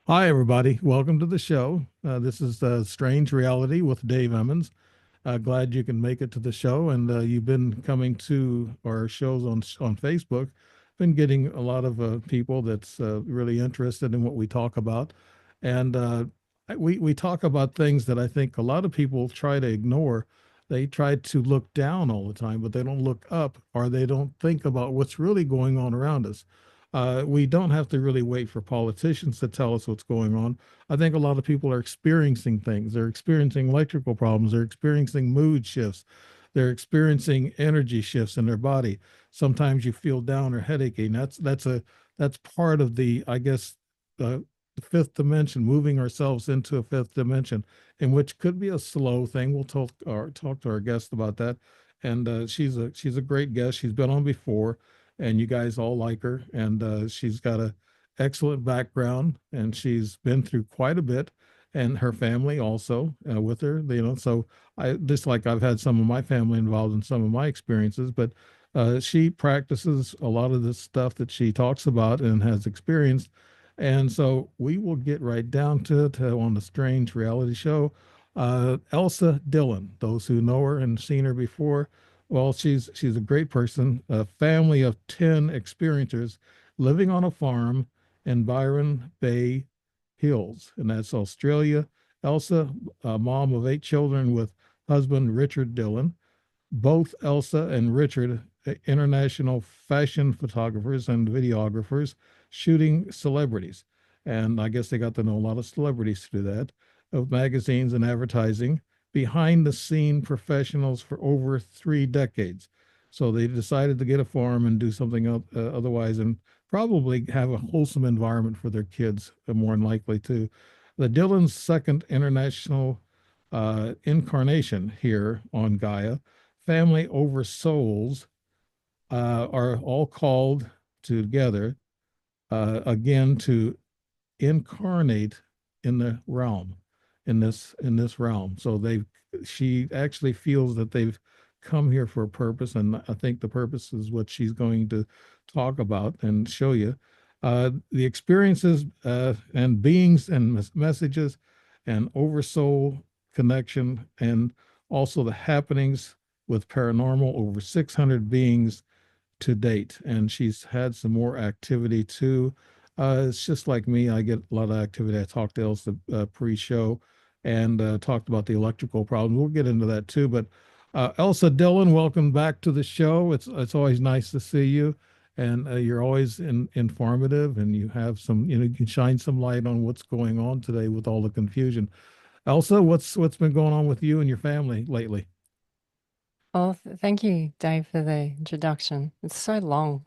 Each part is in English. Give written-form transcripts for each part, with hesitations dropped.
Hi, everybody. Welcome to the show. This is Strange Reality with Dave Emmons. Glad you can make it to the show, and you've been coming to our shows on Facebook. Been getting a lot of people that's really interested in what we talk about, and we talk about things that I think a lot of people try to ignore. They try to look down all the time, but they don't look up, or they don't think about what's really going on around us. We don't have to really wait for politicians to tell us what's going on. I think a lot of people are experiencing things. They're experiencing electrical problems. They're experiencing mood shifts. They're experiencing energy shifts in their body. Sometimes you feel down or headachy. And that's part of the, I guess, the fifth dimension, moving ourselves into a fifth dimension, in which could be a slow thing. We'll talk to our guest about that. And she's a great guest. She's been on before, and you guys all like her. And she's got a excellent background, and she's been through quite a bit, and her family also with her. So I just like I've had some of my family involved in some of my experiences, but she practices a lot of the stuff that she talks about and has experienced. And so we will get right down to it on the Strange Reality Show. Elsa Dillon, those who know her and seen her before, well, she's a great person. A family of 10 experiencers living on a farm in Byron Bay Hills, and that's Australia. Elsa, a mom of 8 children with husband Richard Dillon. Both Elsa and Richard, international fashion photographers and videographers, shooting celebrities. And I guess they got to know a lot of celebrities to do that, of magazines and advertising, behind the scene professionals for over 3 decades. So they decided to get a farm and do something otherwise, and probably have a wholesome environment for their kids, more than likely too. The Dillon's second international incarnation here on Gaia, family over souls, are all called together again to incarnate in the realm, in this realm. So she actually feels that they've come here for a purpose, and I think the purpose is what she's going to talk about and show you. The experiences and beings and messages and oversoul connection, and also the happenings with paranormal, over 600 beings to date, and she's had some more activity too. It's just like me; I get a lot of activity. I talked to Elsa pre-show, and talked about the electrical problems. We'll get into that too. But Elsa Dillon, welcome back to the show. It's always nice to see you, and you're always informative, and you have some, you can shine some light on what's going on today with all the confusion. Elsa, what's been going on with you and your family lately? Well, thank you, Dave, for the introduction. It's so long.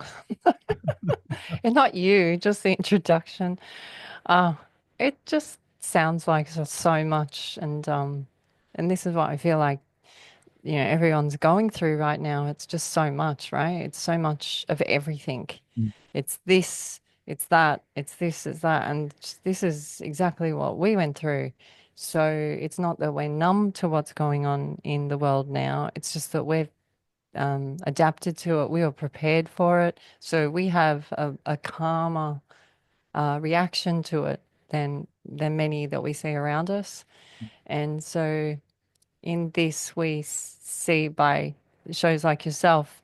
And not you, just the introduction. Uh, it just sounds like so much, and this is what I feel like, everyone's going through right now. It's just so much, right? It's so much of everything. It's this, it's that, it's this, it's that, and this is exactly what we went through. So it's not that we're numb to what's going on in the world now. It's just that we've adapted to it. We were prepared for it. So we have a calmer reaction to it than many that we see around us. And so in this, we see by shows like yourself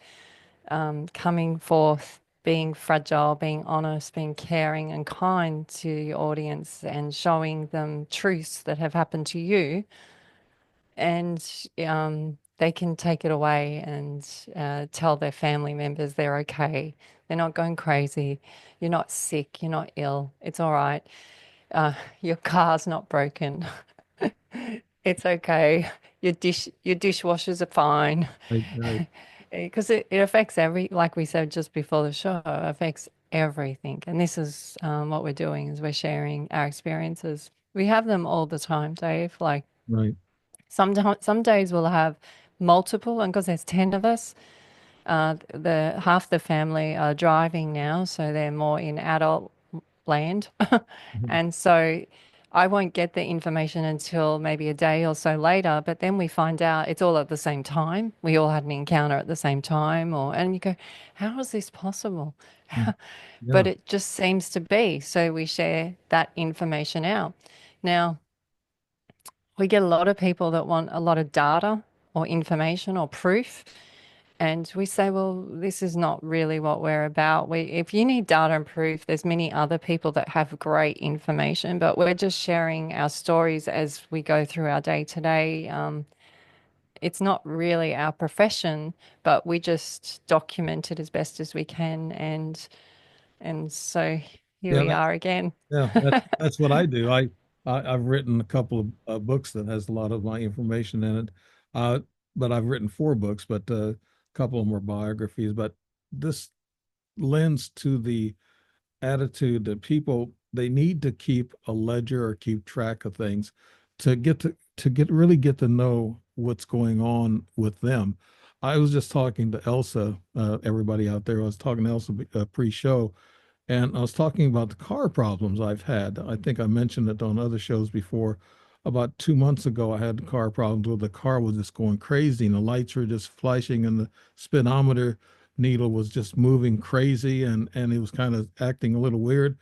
coming forth, being fragile, being honest, being caring and kind to your audience, and showing them truths that have happened to you, and they can take it away and tell their family members they're okay. They're not going crazy. You're not sick. You're not ill. It's all right. Your car's not broken. It's okay. Your dishwashers are fine. Right, right. Because it affects like we said just before the show, it affects everything. And this is what we're doing is we're sharing our experiences. We have them all the time, Dave. Like Right. some days we'll have multiple, and because there's 10 of us, the half the family are driving now, so they're more in adult land. Mhm. And so I won't get the information until maybe a day or so later, but then we find out it's all at the same time. We all had an encounter at the same time, and you go, how is this possible? Mm. but Yeah. it just seems to be. So we share that information out. Now, we get a lot of people that want a lot of data or information or proof. And we say, well, this is not really what we're about. If you need data and proof, there's many other people that have great information, but we're just sharing our stories as we go through our day to day. It's not really our profession, but we just document it as best as we can, and so here Yeah. we are again. Yeah, that's what I do. I've written a couple of books that has a lot of my information in it. Uh, but I've written four books, but a couple of them are biographies. But this lends to the attitude that people they need to keep a ledger or keep track of things to get really get to know what's going on with them. I was just talking to Elsa, everybody out there. I was talking to Elsa pre-show, and I was talking about the car problems I've had. I think I mentioned it on other shows before. About 2 months ago, I had car problems where the car was just going crazy and the lights were just flashing and the speedometer needle was just moving crazy and it was kind of acting a little weird,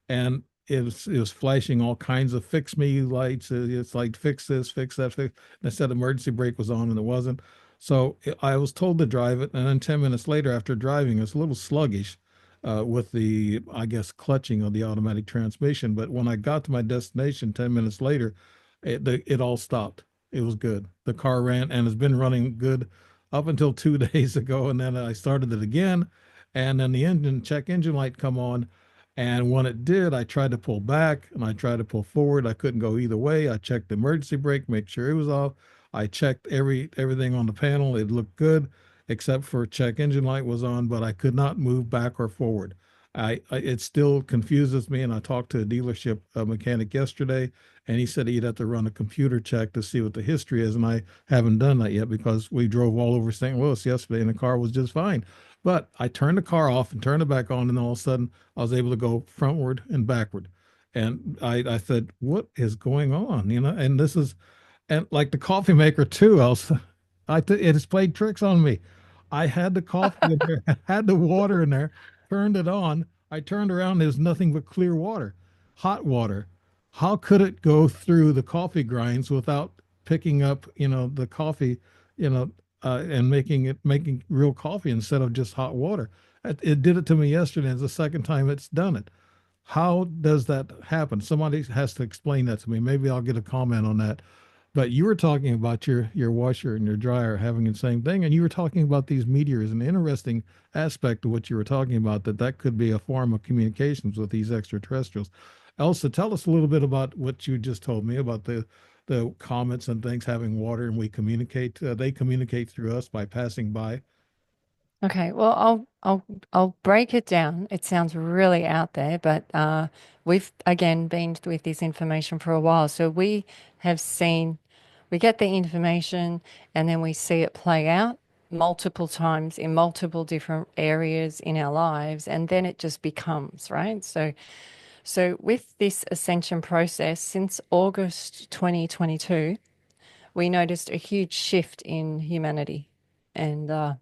and it was flashing all kinds of fix me lights. It's like fix this, fix that, fix. And I said emergency brake was on and it wasn't. So I was told to drive it, and then 10 minutes later, after driving, it's a little sluggish with the I guess clutching of the automatic transmission. But when I got to my destination 10 minutes later, it all stopped. It was good. The car ran and has been running good up until 2 days ago, and then I started it again, and then the engine light come on, and when it did, I tried to pull back and I tried to pull forward. I couldn't go either way. I checked the emergency brake, make sure it was off. I checked everything on the panel. It looked good, except for check engine light was on, but I could not move back or forward. It still confuses me. And I talked to a dealership mechanic yesterday, and he said he'd have to run a computer check to see what the history is. And I haven't done that yet because we drove all over St. Louis yesterday, and the car was just fine. But I turned the car off and turned it back on, and all of a sudden I was able to go frontward and backward. And I said, what is going on? And this is, and like the coffee maker too, Elsa, it has played tricks on me. I had the coffee in there, had the water in there, turned it on. I turned around, there's nothing but clear water, hot water. How could it go through the coffee grinds without picking up, the coffee, and making real coffee instead of just hot water? It did it to me yesterday. It's the second time it's done it. How does that happen? Somebody has to explain that to me. Maybe I'll get a comment on that. But you were talking about your washer and your dryer having the same thing, and you were talking about these meteors. An interesting aspect of what you were talking about, that could be a form of communications with these extraterrestrials. Elsa, tell us a little bit about what you just told me about the comets and things having water, and we communicate. They communicate through us by passing by. Okay, well, I'll break it down. It sounds really out there, but we've again been with this information for a while. So have seen, we get the information and then we see it play out multiple times in multiple different areas in our lives, and then it just becomes, right? So with this ascension process, since August 2022, we noticed a huge shift in humanity, and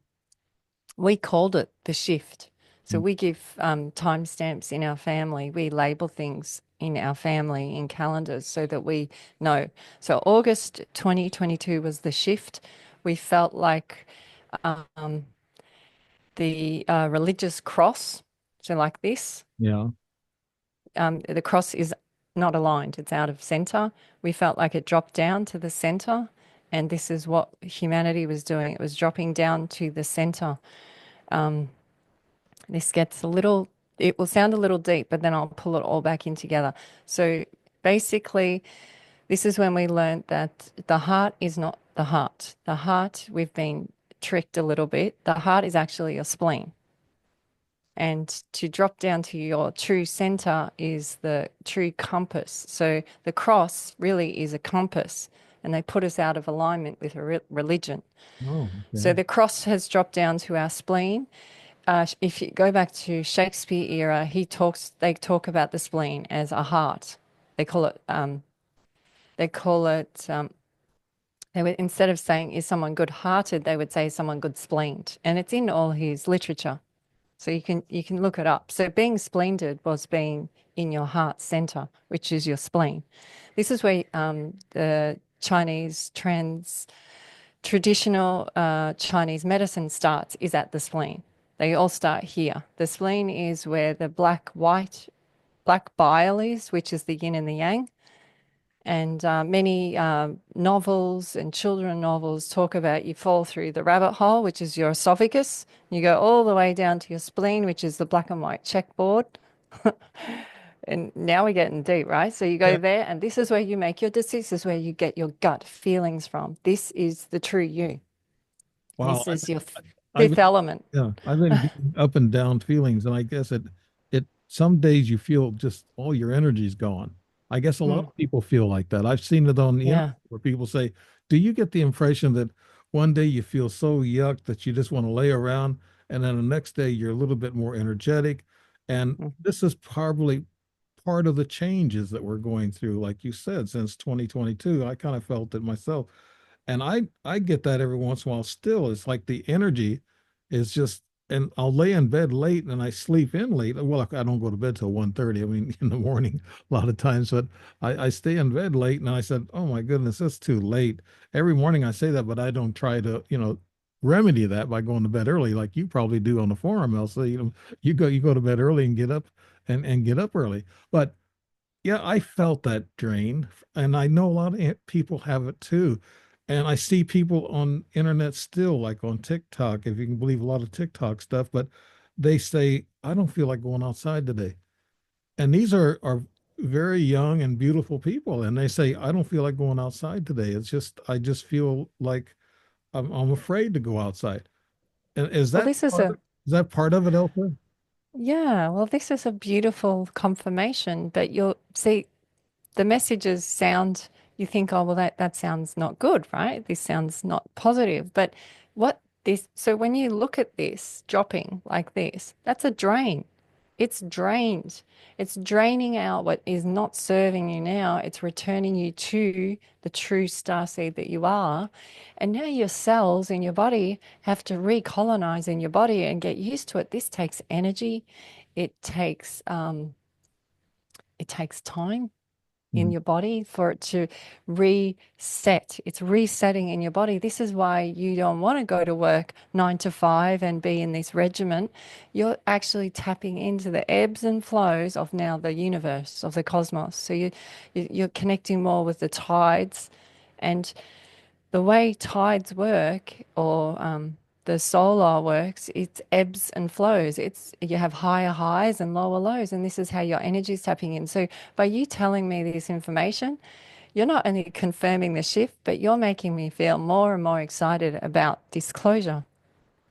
we called it the shift. So Mm. we give timestamps in our family. We label things in our family in calendars so that we know. So August 2022 was the shift. We felt like um, the religious cross, so like this, Yeah. the cross is not aligned, it's out of center. We felt like it dropped down to the center, and this is what humanity was doing. It was dropping down to the center. Um, This gets a little, it will sound a little deep, but then I'll pull it all back in together. So basically, this is when we learned that the heart is not the heart. The heart, we've been tricked a little bit. The heart is actually a spleen. And to drop down to your true center is the true compass. So the cross really is a compass, and they put us out of alignment with a religion. Oh, So okay. the cross has dropped down to our spleen. If you go back to Shakespeare era, they talk about the spleen as a heart. They call it, they call it, they would, instead of saying, is someone good hearted, they would say, is someone good spleened. And it's in all his literature. So you can look it up. So being splendid was being in your heart center, which is your spleen. This is where the traditional Chinese medicine starts, is at the spleen. They all start here. The spleen is where the black bile is, which is the yin and the yang. And many novels and children novels talk about you fall through the rabbit hole, which is your esophagus. You go all the way down to your spleen, which is the black and white checkboard. And now we're getting deep, right? So you go Yeah. there, and this is where you make your decisions, this is where you get your gut feelings from. This is the true you. Wow. This is your I've fifth element. Yeah, I've been getting up and down feelings, and I guess it some days you feel just all your energy's gone. I guess a lot Mm, of people feel like that. I've seen it on the internet yeah. where people say, "Do you get the impression that one day you feel so yuck that you just want to lay around, and then the next day you're a little bit more energetic?" And Mm. this is probably part of the changes that we're going through, like you said, since 2022. I kind of felt it myself, and I get that every once in a while still. It's like the energy is just, and I'll lay in bed late and I sleep in late. Well, I don't go to bed till 1:30. I mean, in the morning a lot of times, but I stay in bed late, and I said, oh my goodness, it's too late. Every morning I say that, but I don't try to, remedy that by going to bed early like you probably do on the forum, Elsa. You go to bed early and get up and get up early. But yeah, I felt that drain, and I know a lot of people have it too. And I see people on internet still, like on TikTok, if you can believe a lot of TikTok stuff, but they say, I don't feel like going outside today. And these are very young and beautiful people, and they say, I don't feel like going outside today. It's just I just feel like I'm afraid to go outside. And Well, this is a is that part of it, Elsa? yeah, well, this is a beautiful confirmation, but you'll see the messages sound, you think, oh, well, that sounds not good, right? This sounds not positive. But so when you look at this dropping like this, that's a drain. It's drained. It's draining out what is not serving you now. It's returning you to the true starseed that you are. And now your cells in your body have to recolonize in your body and get used to it. This takes energy. It takes it takes time in Mhm. your body for it to reset. It's resetting in your body. This is why you don't want to go to work 9 to 5 and be in this regiment. You're actually tapping into the ebbs and flows of now the universe, of the cosmos. So you're connecting more with the tides, and the way tides work, or the solar works, it's ebbs and flows. It's you have higher highs and lower lows, and this is how your energy is tapping in. So by you telling me this information, you're not only confirming the shift, but you're making me feel more and more excited about disclosure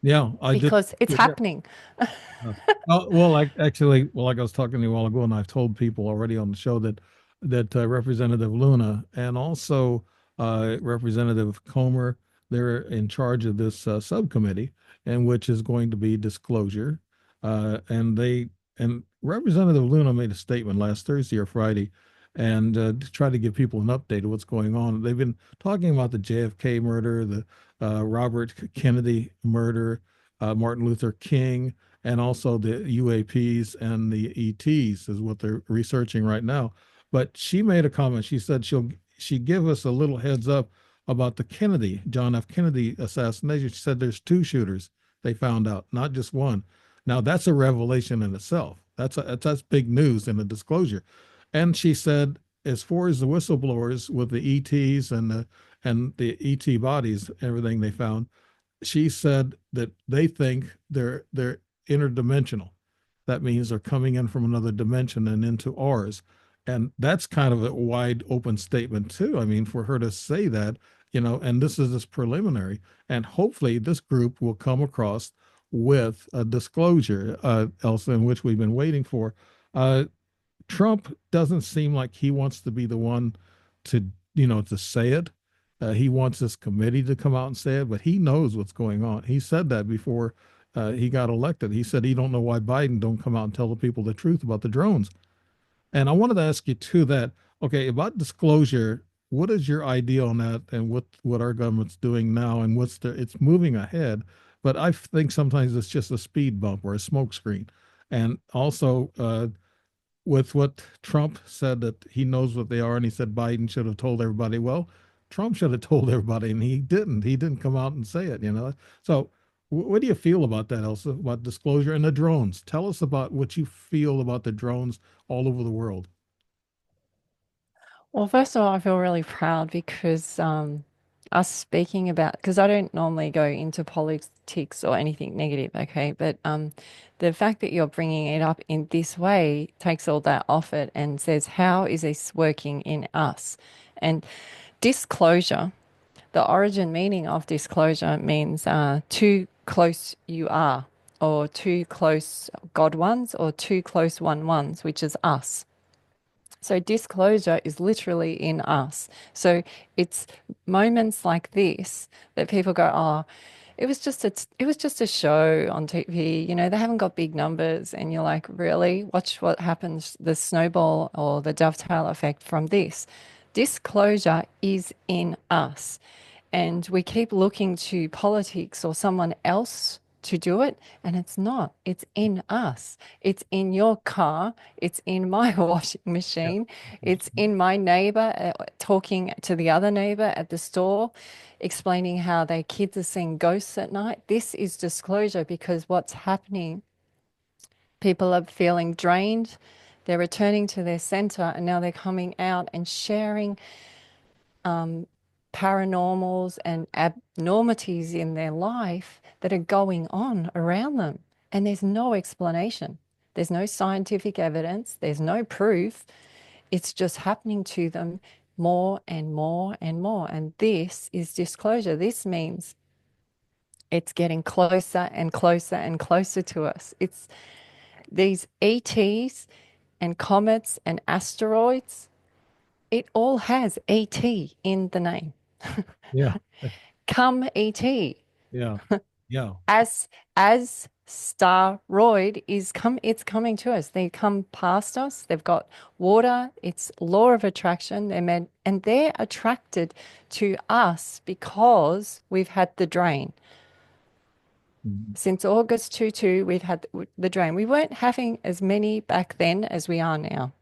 Yeah, I just because it's happening. Uh, well, actually, well, like I was talking to you a while ago, and I've told people already on the show that Representative Luna and also Representative Comer, they're in charge of this subcommittee, and which is going to be disclosure. And Representative Luna made a statement last Thursday or Friday, and to try to give people an update of what's going on. They've been talking about the JFK murder, the Robert Kennedy murder, Martin Luther King, and also the UAPs and the ETs is what they're researching right now. But she made a comment. She said she give us a little heads up about the John F. Kennedy assassination. She said there's two shooters they found out, not just one. Now that's a revelation in itself. That's big news in the disclosure. And she said, as far as the whistleblowers with the ETs and the ET bodies, everything they found, she said that they think they're interdimensional. That means they're coming in from another dimension and into ours. And that's kind of a wide open statement too. I mean, for her to say that, and this is this preliminary, and hopefully this group will come across with a disclosure, Elsa, in which we've been waiting for. Uh, Trump doesn't seem like he wants to be the one to say it. He wants this committee to come out and say it, but he knows what's going on. He said that before he got elected. He said he don't know why Biden don't come out and tell the people the truth about the drones. And I wanted to ask you too that, okay, about disclosure, what is your idea on that, and what our government's doing now, and it's moving ahead, but I think sometimes it's just a speed bump or a smoke screen. And also, with what Trump said that he knows what they are, and he said Biden should have told everybody. Well, Trump should have told everybody, and he didn't. He didn't come out and say it. So, what do you feel about that, Elsa? About disclosure and the drones? Tell us about what you feel about the drones all over the world. Well, first of all, I feel really proud because us speaking about, because I don't normally go into politics or anything negative, okay? But the fact that you're bringing it up in this way takes all that off it and says, how is this working in us? And disclosure, the origin meaning of disclosure means too close you are, or too close God ones, or too close one ones, which is us. So disclosure is literally in us. So it's moments like this that people go, "Oh, it was just a show on TV. You know, they haven't got big numbers." And you're like, "Really? Watch what happens, the snowball or the dovetail effect from this." Disclosure is in us. And we keep looking to politics or someone else to do it, and it's not. It's in us. It's in your car. It's in my washing Yeah. machine. It's in my neighbor talking to the other neighbor at the store, explaining how their kids are seeing ghosts at night. This is disclosure because what's happening, people are feeling drained. They're returning to their center, and now they're coming out and sharing paranormals and abnormities in their life that are going on around them. And there's no explanation. There's no scientific evidence. There's no proof. It's just happening to them more and more and more. And this is disclosure. This means it's getting closer and closer and closer to us. It's these ETs and comets and asteroids. It all has ET in the name. Yeah. Come ET. Yeah. Yeah. As Staroid is come, it's coming to us. They come past us. They've got water. It's law of attraction. They're meant, and they're attracted to us because we've had the drain. Mhm. Since August 22, we've had the drain. We weren't having as many back then as we are now.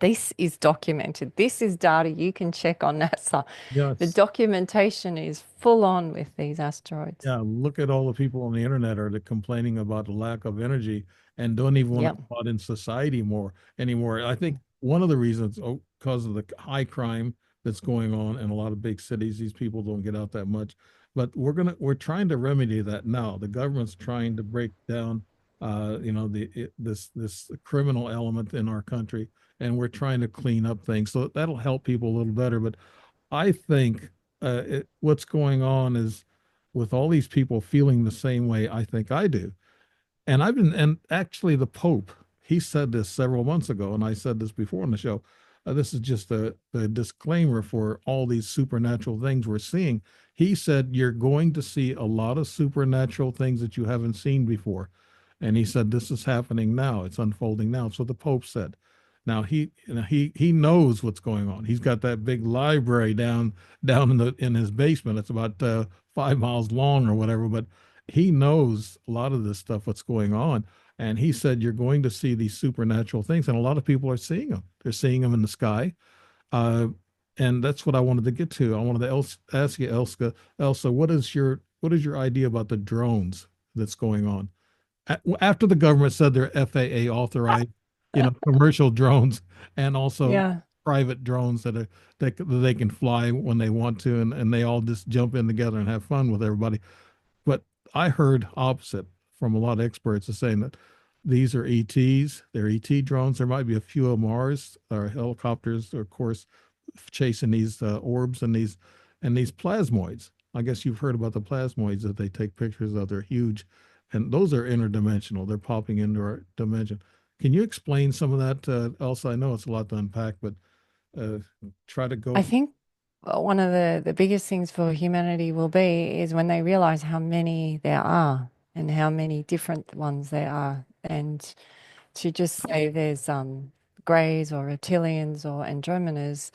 This is documented. This is data you can check on NASA. The Yes. documentation is full on with these asteroids. Yeah, look at all the people on the internet are complaining about the lack of energy and don't even want to Yep. go out in society more anymore. I think one of the reasons, because of the high crime that's going on in a lot of big cities, these people don't get out that much. But we're trying to remedy that now. The government's trying to break down, this criminal element in our country, and we're trying to clean up things. So that'll help people a little better. But I think what's going on is with all these people feeling the same way I think I do. And actually, the Pope, he said this several months ago, and I said this before on the show. This is just a disclaimer for all these supernatural things we're seeing. He said, you're going to see a lot of supernatural things that you haven't seen before. And he said, this is happening now. It's unfolding now. So the Pope said. Now he knows what's going on. He's got that big library down in his basement. It's about 5 miles long or whatever, but he knows a lot of this stuff, what's going on. And he said, you're going to see these supernatural things. And a lot of people are seeing them. They're seeing them in the sky. Uh, and that's what I wanted to get to. I wanted to ask you, Elsa, what is your idea about the drones that's going on? After the government said they're FAA authorized, commercial drones and also Yeah. private drones that they can fly when they want to, and they all just jump in together and have fun with everybody. But I heard opposite from a lot of experts is saying that these are ETs, they're ET drones. There might be a few of Mars or helicopters, of course, chasing these orbs and these plasmoids. I guess you've heard about the plasmoids that they take pictures of. They're huge, and those are interdimensional. They're popping into our dimension. Can you explain some of that, Elsa? I know it's a lot to unpack, but uh, try to I go. think one of the biggest things for humanity will be is when they realize how many there are and how many different ones there are. And to just say there's greys or reptilians or Andromedas,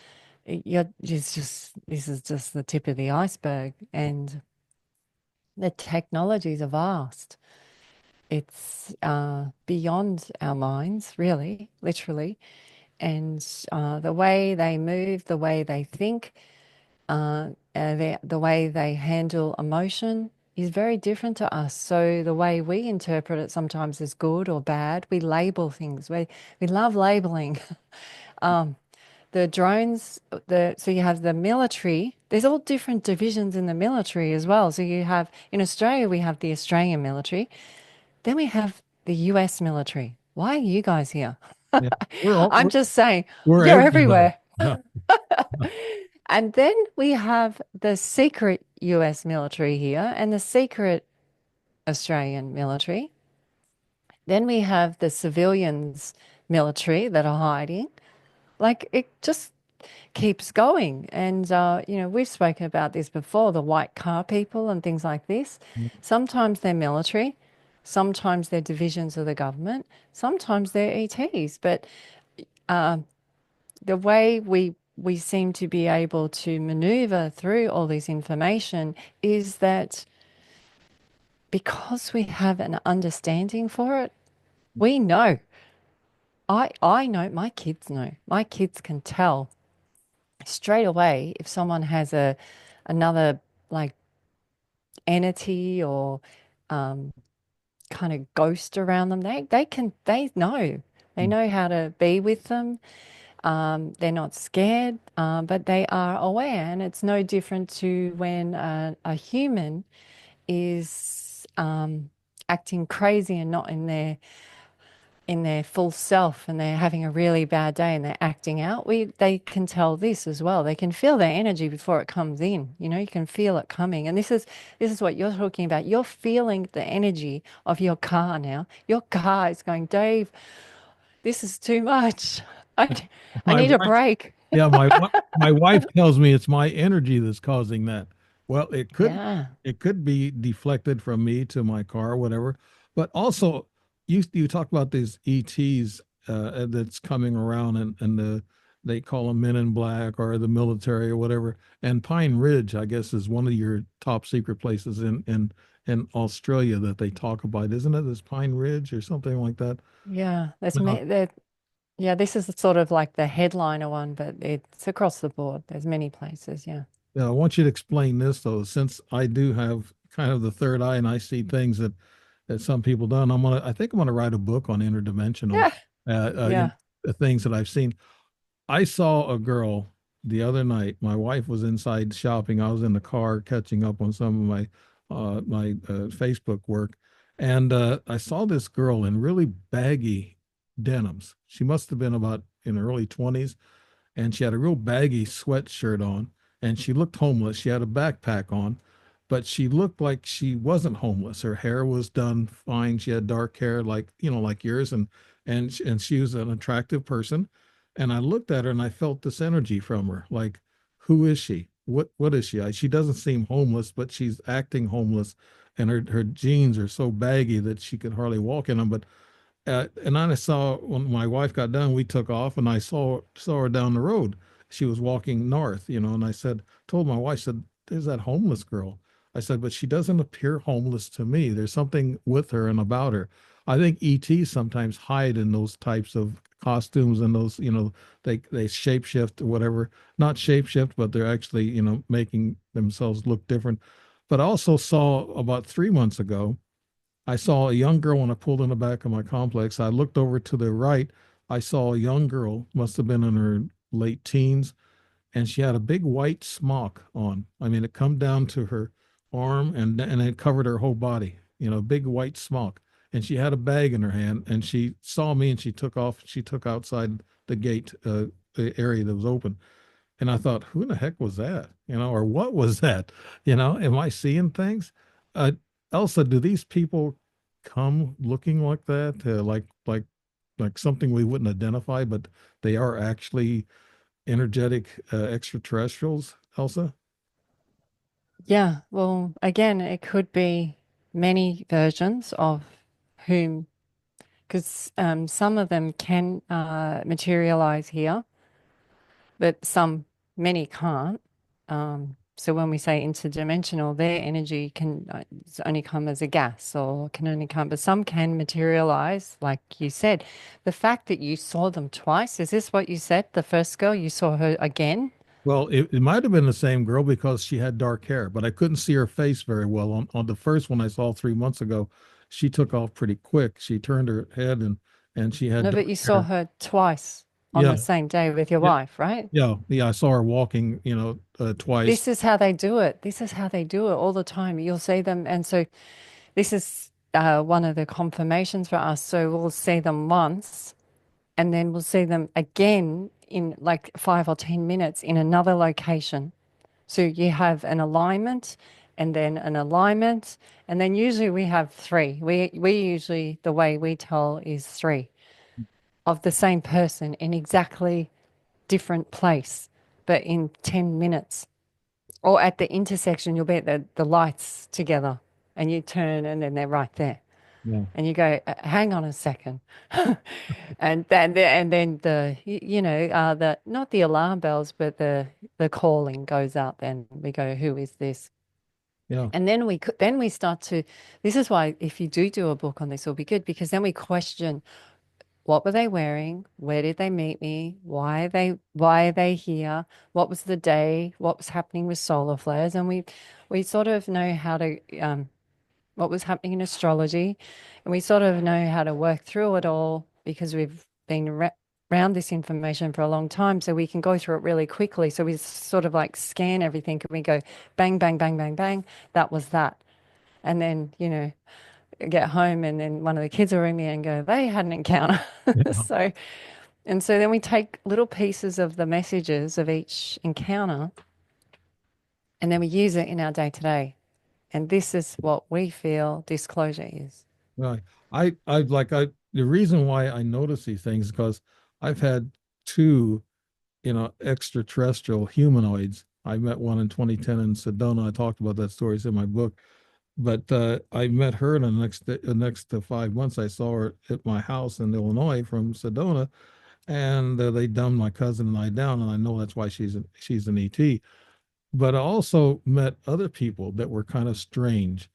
it's just this is just the tip of the iceberg. And The technologies are vast. It's beyond our minds, really, literally. And the way they move, the way they think, the way they handle emotion is very different to us. So the way we interpret it sometimes as good or bad, we label things. We love labeling. The drones, so you have the military. There's all different divisions in the military as well. So you have in Australia, we have the Australian military. Then we have the US military. Why are you guys here? Yeah, we're all I'm just saying, we're you're everywhere. everywhere. Yeah. And then we have the secret US military here and the secret Australian military. Then we have the civilians military that are hiding. Like it just keeps going. And, we've spoken about this before, the white car people and things like this. Sometimes they're military, sometimes they're divisions of the government, sometimes they're ETs. But the way we seem to be able to maneuver through all this information is that because we have an understanding for it, we know. I know, my kids know. My kids can tell straight away if someone has another like entity or kind of ghost around them. They know how to be with them. They're not scared, but they are aware, and it's no different to when a human is acting crazy and not in their full self, and they're having a really bad day and they're acting out. They can tell this as well. They can feel their energy before it comes in. You can feel it coming. And this is what you're talking about. You're feeling the energy of your car now. Your car is going, Dave, this is too much. I, I My need a wife, break. yeah, my wife tells me it's my energy that's causing that. Well, Yeah. it could be deflected from me to my car, whatever. But also, you talk about these ETs that's coming around, and they call them Men in Black or the military or whatever. And Pine Ridge, I guess, is one of your top secret places in Australia that they talk about, isn't it? This Pine Ridge or something like that. Yeah. Now, Yeah, this is sort of like the headliner one, but it's across the board. There's many places. Yeah. yeah, I want you to explain this though, since I do have kind of the third eye and I see things that some people don't. I think I'm gonna write a book on interdimensional, Yeah. Yeah. the things that I've seen. I saw a girl the other night. My wife was inside shopping. I was in the car catching up on some of my Facebook work, and I saw this girl in really baggy denims. She must have been about in her early 20s, and she had a real baggy sweatshirt on, and she looked homeless. She had a backpack on, but she looked like she wasn't homeless. Her hair was done fine. She had dark hair, like like yours, and she was an attractive person. And I looked at her and I felt this energy from her. Like, who is she? What is she? She doesn't seem homeless, but she's acting homeless, and her jeans are so baggy that she could hardly walk in them. But and then I saw when my wife got done, we took off, and I saw her down the road. She was walking north, and I told my wife, said, "There's that homeless girl." I said, "But she doesn't appear homeless to me. There's something with her and about her." I think ETs sometimes hide in those types of costumes, and those, they shapeshift or whatever. Not shapeshift, but they're actually, making themselves look different. But I also saw about 3 months ago, I saw a young girl when I pulled in the back of my complex. I looked over to the right. I saw a young girl, must have been in her late teens, and she had a big white smock on. I mean, it come down to her arm, and it covered her whole body. Big white smock. And she had a bag in her hand, and she saw me, and she took off. She took outside the gate, the area that was open. And I thought, who in the heck was that? Or what was that? Am I seeing things? Uh, Elsa, do these people come looking like that? Like something we wouldn't identify, but they are actually energetic extraterrestrials, Elsa? Yeah. Well, again, it could be many versions of whom, because some of them can materialize here, but many can't. So when we say interdimensional, their energy can only come as a gas or can only come, but some can materialize, like you said. The fact that you saw them twice, is this what you said? The first girl, you saw her again? Well, it might have been the same girl because she had dark hair, but I couldn't see her face very well. On the first one I saw 3 months ago, she took off pretty quick. She turned her head and she had No, but dark you saw hair. her twice on the Yeah, same day with your yeah, wife, right? yeah. I saw her walking, twice. This is how they do it. This is how they do it all the time. You'll see them. And so this is one of the confirmations for us. So we'll see them once and then we'll see them again in like 5 or 10 minutes in another location. So you have an alignment and then an alignment. And then usually we have three. We usually, the way we tell is three of the same person in exactly different place, but in 10 minutes. Or at the intersection, you'll be at the lights together and you turn and then they're right there. Yeah, And you go, hang on a second. And then the not the alarm bells, but the calling goes up and we go, who is this? yeah, And then we start to, this is why if you do a book on this, it'll be good because then we question what were they wearing? Where did they meet me? Why are they here? What was the day? What was happening with solar flares? And we sort of know how to what was happening in astrology, and we sort of know how to work through it all because we've been around this information for a long time, so we can go through it really quickly. So we sort of like scan everything and we go bang, bang, bang, bang, bang. That was that. And then, get home and then one of the kids will ring me and go, they had an encounter. yeah, So, and so then we take little pieces of the messages of each encounter and then we use it in our day to day. And this is what we feel disclosure is. right. The reason why I notice these things is because I've had two, extraterrestrial humanoids. I met one in 2010 in Sedona. I talked about that story. It's in my book. But I met her in the next 5 months. I saw her at my house in Illinois from Sedona, and they dumbed my cousin and I down, and I know that's why she's an ET. But I also met other people that were kind of strange.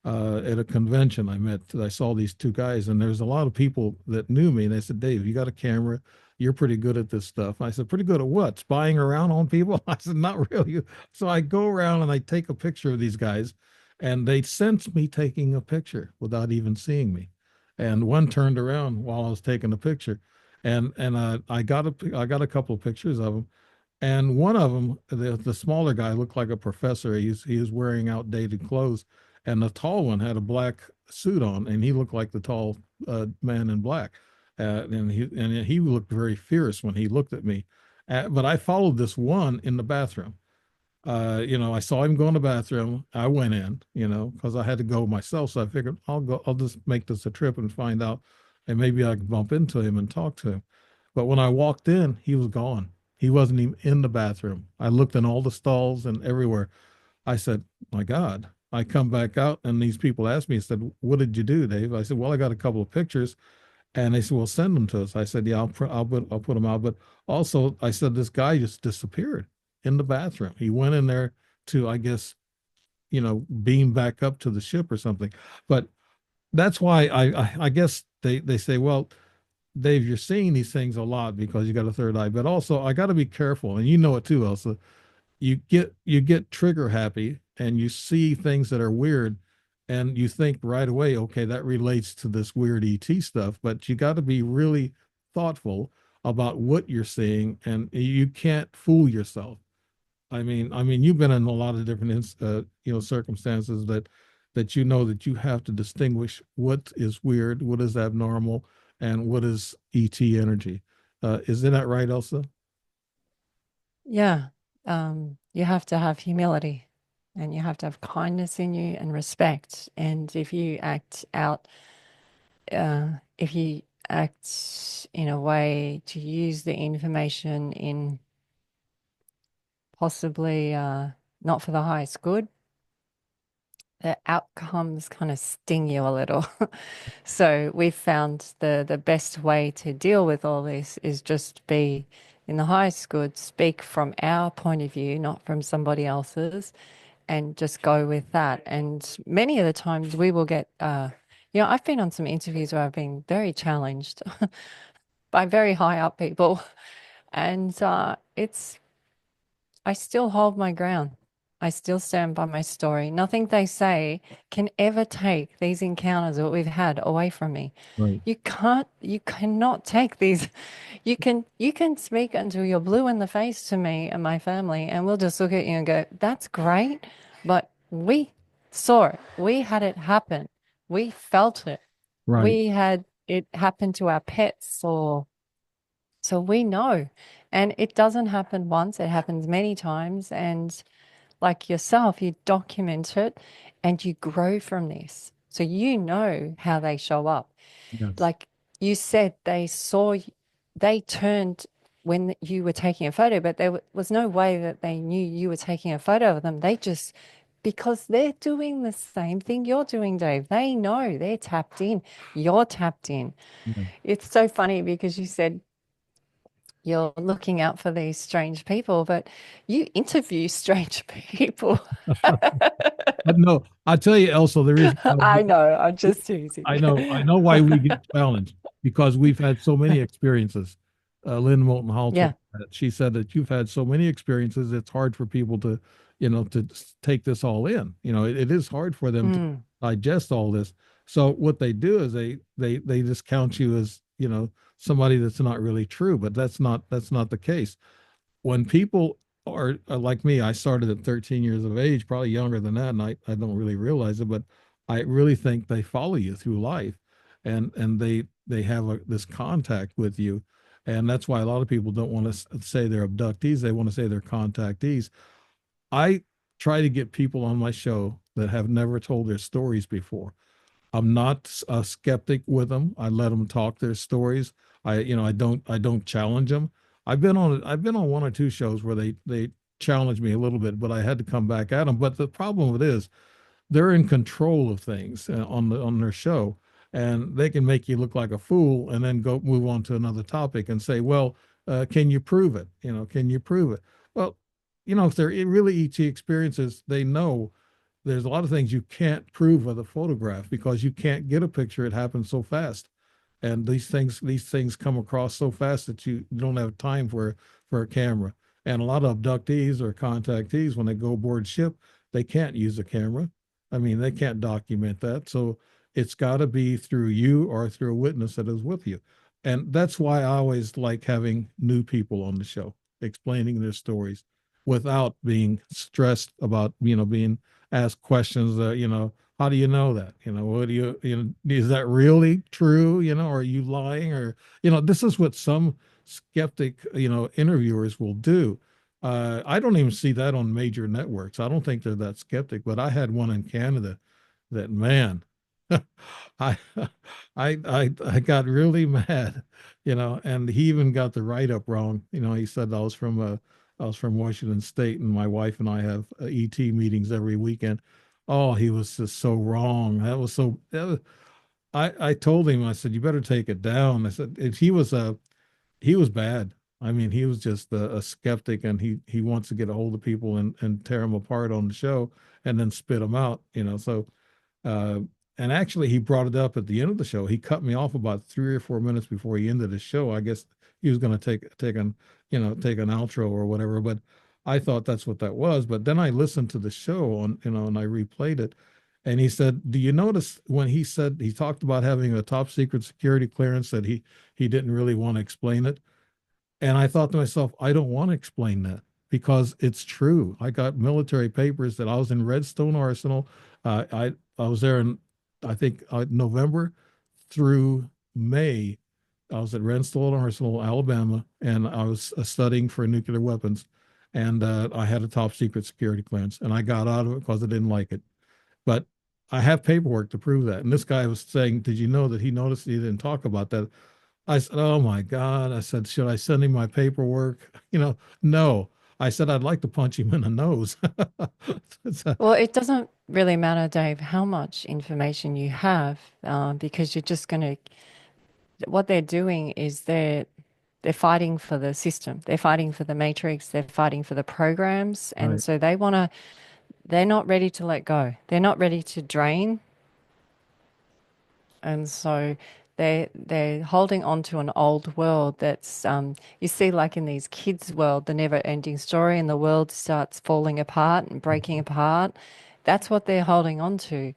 At a convention, I saw these two guys, and there's a lot of people that knew me, and they said, "Dave, you got a camera. You're pretty good at this stuff." I said, "Pretty good at what? Spying around on people?" I said, "Not really." So I go around and I take a picture of these guys, and they sense me taking a picture without even seeing me. And one turned around while I was taking a picture, and I got a couple of pictures of them, and one of them, the smaller guy, looked like a professor. He was wearing outdated clothes, and the tall one had a black suit on, and he looked like the tall man in black. And he looked very fierce when he looked at me. But I followed this one in the bathroom. I saw him go in the bathroom. I went in, because I had to go myself. So I figured I'll go. I'll just make this a trip and find out, and maybe I can bump into him and talk to him. But when I walked in, he was gone. He wasn't even in the bathroom. I looked in all the stalls and everywhere. I said, "My God." I come back out, and these people asked me, said, "What did you do, Dave?" I said, "Well, I got a couple of pictures." And they said, "Well, send them to us." I said, "Yeah, I'll put them out." But also, I said, this guy just disappeared in the bathroom. He went in there to, I guess, beam back up to the ship or something. But that's why I guess they say, "Well, Dave, you're seeing these things a lot because you got a third eye." But also, I got to be careful, and you know it too, Elsa. You get trigger happy, and you see things that are weird, and you think right away, okay, that relates to this weird ET stuff. But you got to be really thoughtful about what you're seeing, and you can't fool yourself. I mean, you've been in a lot of different circumstances that that you have to distinguish what is weird, what is abnormal, and what is ET energy. Isn't that right, Elsa? Yeah. You have to have humility and you have to have kindness in you and respect. And if you act in a way to use the information in possibly not for the highest good, the outcomes kind of sting you a little. So we've found the best way to deal with all this is just be in the highest good, speak from our point of view, not from somebody else's, and just go with that. And many of the times we will get, I've been on some interviews where I've been very challenged by very high up people, and I still hold my ground. I still stand by my story. Nothing they say can ever take these encounters that we've had away from me. Right. You cannot take these. You can speak until you're blue in the face to me and my family, and we'll just look at you and go, that's great, but we saw it. We had it happen. We felt it. Right. We had it happen to our pets or so we know. And it doesn't happen once, it happens many times. And like yourself, you document it and you grow from this. So you know how they show up. Yes. Like you said, they turned when you were taking a photo, but there was no way that they knew you were taking a photo of them. They just, because they're doing the same thing you're doing, Dave. They know they're tapped in. You're tapped in. Yeah. It's so funny because you said you're looking out for these strange people, but you interview strange people. But no, I tell you, Elsa, the reason why I know, I'm just teasing. I know why we get challenged because we've had so many experiences. Lynn Moulton Hall told Yeah. me that. She said that you've had so many experiences, it's hard for people to, to take this all in. It is hard for them to Mm. digest all this. So what they do is they just count you as, somebody that's not really true, but that's not the case. When people are like me, I started at 13 years of age, probably younger than that, and I don't really realize it, but I really think they follow you through life, and they have this contact with you, and that's why a lot of people don't want to say they're abductees; they want to say they're contactees. I try to get people on my show that have never told their stories before. I'm not a skeptic with them. I let them talk their stories. I don't challenge them. I've been on one or two shows where they challenged me a little bit, but I had to come back at them. But the problem with it is they're in control of things on their show, and they can make you look like a fool, and then go move on to another topic and say, "Well, can you prove it? Can you prove it?" Well, if they're really ET experiences, they know there's a lot of things you can't prove with a photograph because you can't get a picture. It happens so fast, and these things come across so fast that you don't have time for a camera. And a lot of abductees or contactees, when they go aboard ship, they can't use a camera. I mean, they can't document that. So it's got to be through you or through a witness that is with you. And that's why I always like having new people on the show, explaining their stories without being stressed about, being asked questions that, how do you know that? What do is that really true? Are you lying? Or, this is what some skeptic, interviewers will do. I don't even see that on major networks. I don't think they're that skeptic, but I had one in Canada that, man, I, I got really mad, and he even got the write up wrong. He said I was from Washington State, and my wife and I have ET meetings every weekend. Oh, he was just so wrong. I told him, I said, you better take it down. I said, if he was bad. I mean, he was just a skeptic, and he wants to get a hold of people and tear them apart on the show and then spit them out. So uh, and actually, he brought it up at the end of the show. He cut me off about 3 or 4 minutes before he ended the show. I guess he was going to take an outro or whatever. But I thought that's what that was. But then I listened to the show and I replayed it. And he said, "Do you notice when he said he talked about having a top secret security clearance that he didn't really want to explain it?" And I thought to myself, I don't want to explain that because it's true. I got military papers that I was in Redstone Arsenal. I was there in, I think, November through May. I was at Redstone Arsenal, Alabama, and I was studying for nuclear weapons. And I had a top secret security clearance, and I got out of it because I didn't like it. But I have paperwork to prove that. And this guy was saying, "Did you know that he noticed he didn't talk about that?" I said, "Oh my God." I said, "Should I send him my paperwork?" No. I said, "I'd like to punch him in the nose." Well, it doesn't really matter, Dave, how much information you have, because you're just going to, what they're doing is they're fighting for the system. They're fighting for the matrix. They're fighting for the programs. And Right. so they're not ready to let go. They're not ready to drain. And so they're holding on to an old world that's you see like in these kids' world, the never ending story and the world starts falling apart and breaking apart. That's what they're holding on to.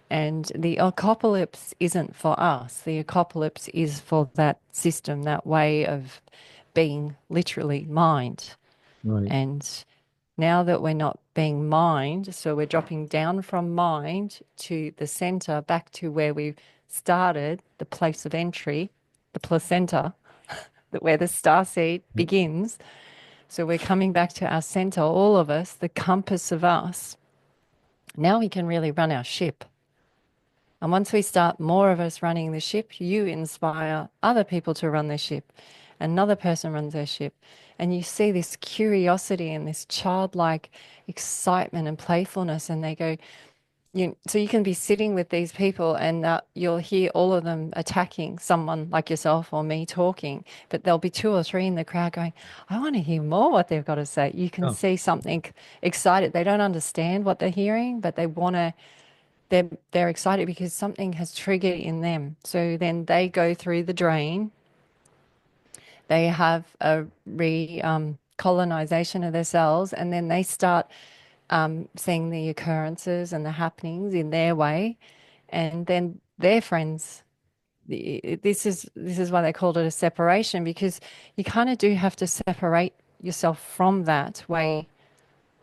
And the apocalypse isn't for us. The apocalypse is for that system, that way of being literally mind. Right. And now that we're not being mind, so we're dropping down from mind to the center, back to where we started, the place of entry, the placenta, that where the starseed Yep. begins. So we're coming back to our center, all of us, the compass of us. Now we can really run our ship. And once we start more of us running the ship, you inspire other people to run their ship. Another person runs their ship. And you see this curiosity and this childlike excitement and playfulness. And they go, so you can be sitting with these people and you'll hear all of them attacking someone like yourself or me talking. But there'll be two or three in the crowd going, I want to hear more what they've got to say. You can Oh, see something excited. They don't understand what they're hearing, but they want to they're excited because something has triggered in them. So then they go through the drain. They have a colonization of their cells, and then they start seeing the occurrences and the happenings in their way, and then their friends. This is why they called it a separation because you kind of do have to separate yourself from that way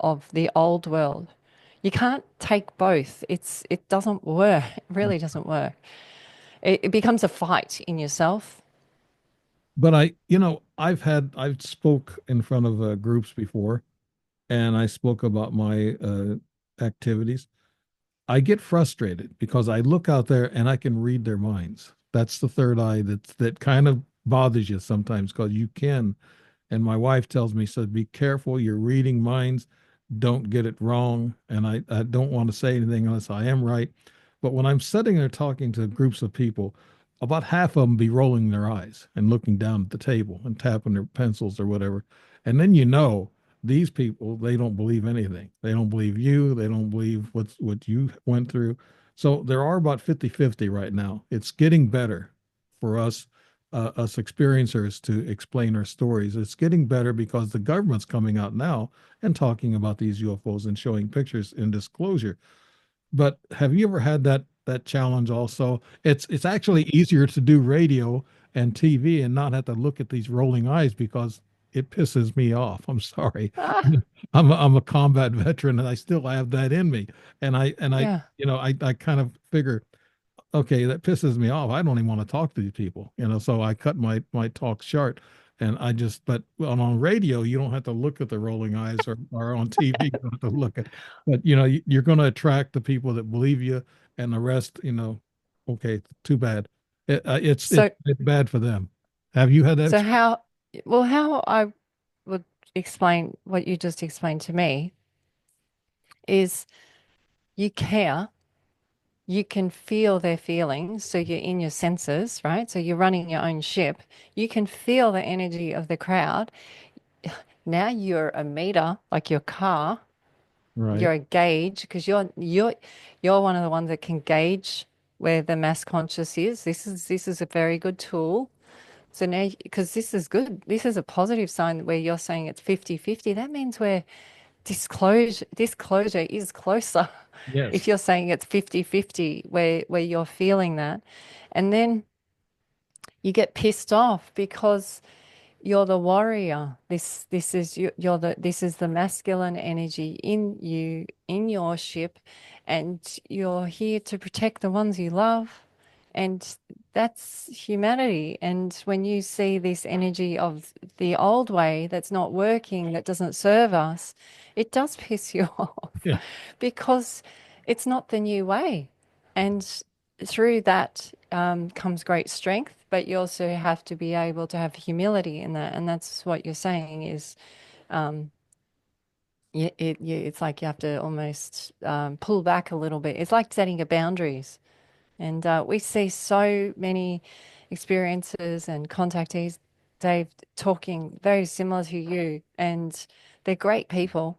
of the old world. You can't take both. It doesn't work. It really doesn't work. It becomes a fight in yourself. but I've spoke in front of groups before, and I spoke about my activities. I get frustrated because I look out there and I can read their minds. That's the third eye that kind of bothers you sometimes because you can. And my wife tells me, so be careful. You're reading minds. Don't get it wrong. And I don't want to say anything unless I am right. But when I'm sitting there talking to groups of people, about half of them be rolling their eyes and looking down at the table and tapping their pencils or whatever. And then these people, they don't believe anything. They don't believe you. They don't believe what you went through. So there are about 50-50 right now. It's getting better for us experiencers to explain our stories. It's getting better because the government's coming out now and talking about these UFOs and showing pictures in disclosure. But have you ever had that challenge also? It's actually easier to do radio and TV and not have to look at these rolling eyes because it pisses me off. I'm sorry. Ah, I'm a combat veteran and I still have that in me. And I yeah. I kind of figure, okay, that pisses me off. I don't even want to talk to these people, so I cut my talk short. And but on radio, you don't have to look at the rolling eyes, or on TV, you don't have to look at, but you're going to attract the people that believe you, and the rest, okay, too bad. So It's bad for them. Have you had that so experience? how I would explain what you just explained to me is you care, you can feel their feelings, so you're in your senses, right? So you're running your own ship. You can feel the energy of the crowd. Now you're a meter, like your car. Right. You're a gauge because you're one of the ones that can gauge where the mass conscious is. This is a very good tool. So now, because this is good, this is a positive sign where you're saying it's 50-50. That means where disclosure is closer. If Yes. you're saying it's 50-50, where you're feeling that. And then you get pissed off because you're the warrior. This is you're the this is the masculine energy in you, in your ship, and you're here to protect the ones you love. And that's humanity. And when you see this energy of the old way that's not working, that doesn't serve us, it does piss you off Yeah. because it's not the new way. And through that comes great strength, but you also have to be able to have humility in that. And that's what you're saying is it's like you have to almost pull back a little bit. It's like setting a boundaries. And we see so many experiences and contactees Dave, talking very similar to you, and they're great people.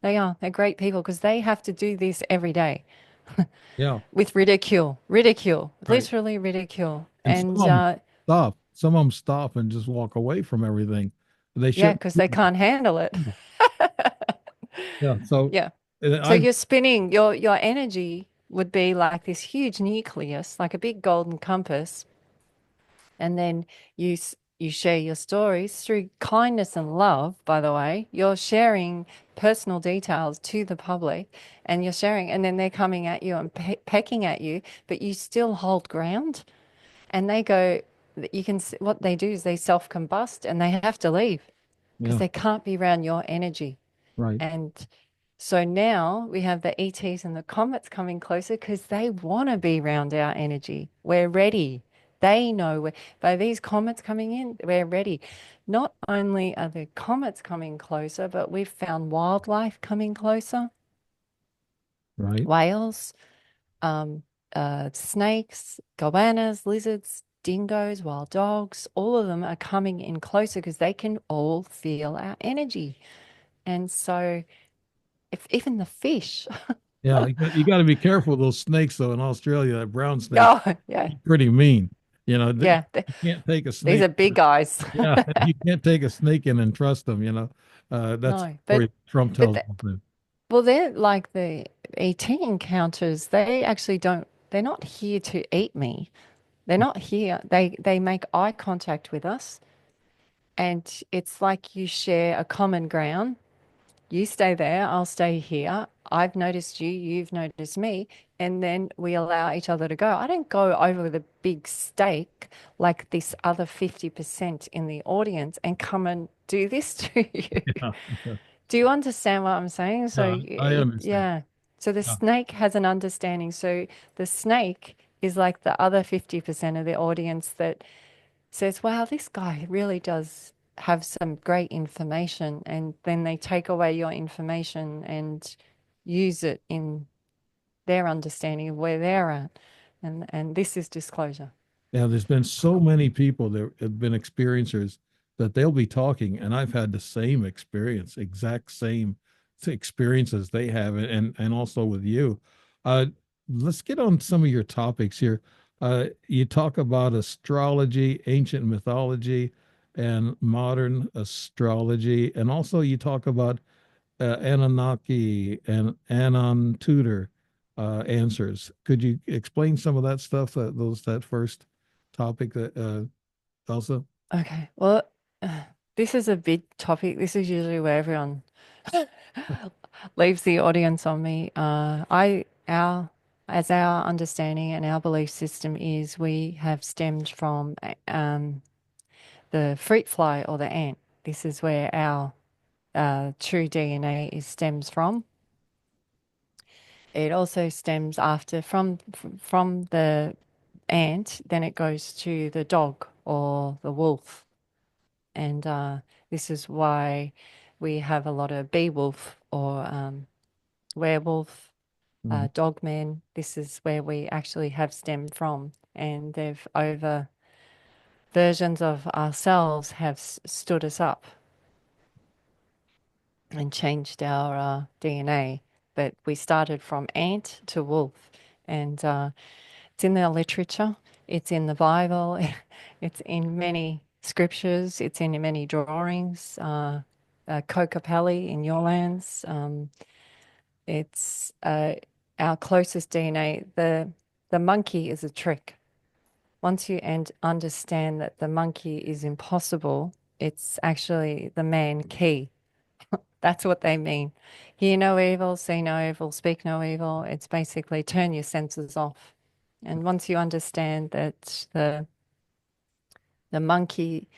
They are. They're great people because they have to do this every day Yeah, with ridicule, ridicule, right. literally ridicule. And some And of them stop. Some of them stop and just walk away from everything. They yeah, shouldn't. because they can't handle it. Yeah. So Yeah. So I've you're spinning, your energy would be like this huge nucleus, like a big golden compass, and then you share your stories through kindness and love, by the way. You're sharing personal details to the public, and you're sharing, and then they're coming at you and pecking at you, but you still hold ground. And they go, you can, what they do is they self-combust and they have to leave because yeah, they can't be around your energy. right, And so now we have the ETs and the comets coming closer because they want to be around our energy. We're ready. They know by these comets coming in, we're ready. Not only are the comets coming closer, but we've found wildlife coming closer, right. whales, um, snakes, goannas, lizards, dingoes, wild dogs, all of them are coming in closer because they can all feel our energy. And so if even the fish, Yeah, you got to be careful with those snakes though. In Australia, that brown snake, oh yeah, pretty mean. yeah, You can't take a these snake. are big guys. Yeah, you can't take a snake in and trust them. That's No, where Trump but tells them. well, they're like the ET encounters. They actually don't. They're not here to eat me. They're not here. They make eye contact with us, and it's like you share a common ground. You stay there, I'll stay here. I've noticed you, you've noticed me, and then we allow each other to go. I don't go over the big stake like this other 50% in the audience and come and do this to you. Yeah, yeah, Do you understand what I'm saying? So, yeah, I understand. yeah. So the Yeah, snake has an understanding. So the snake is like the other 50% of the audience that says, wow, this guy really does have some great information. And then they take away your information and use it in their understanding of where they're at. And this is disclosure. yeah. There's been so many people that have been experiencers that they'll be talking, and I've had the same experience, exact same experiences they have, and also with you. Uh, let's get on some of your topics here. You talk about astrology, ancient mythology, and modern astrology, and also you talk about Anunnaki and Anon Tutor answers. Could you explain some of that stuff? That first topic that Elsa. Okay. Well, this is a big topic. This is usually where everyone leaves the audience on me. As our understanding and our belief system is, we have stemmed from the fruit fly or the ant. This is where our true DNA stems from. It also stems after from the ant, then it goes to the dog or the wolf, and this is why we have a lot of beowulf or werewolf, Mhm. dogmen. This is where we actually have stemmed from, and they've over versions of ourselves have stood us up and changed our DNA. But we started from ant to wolf, and it's in the literature, it's in the Bible, it's in many scriptures, it's in many drawings. Kokopelli in your lands. It's our closest DNA. The monkey is a trick. Once you understand that the monkey is impossible, it's actually the man key. That's what they mean. Hear no evil, see no evil, speak no evil. It's basically turn your senses off. And once you understand that the monkey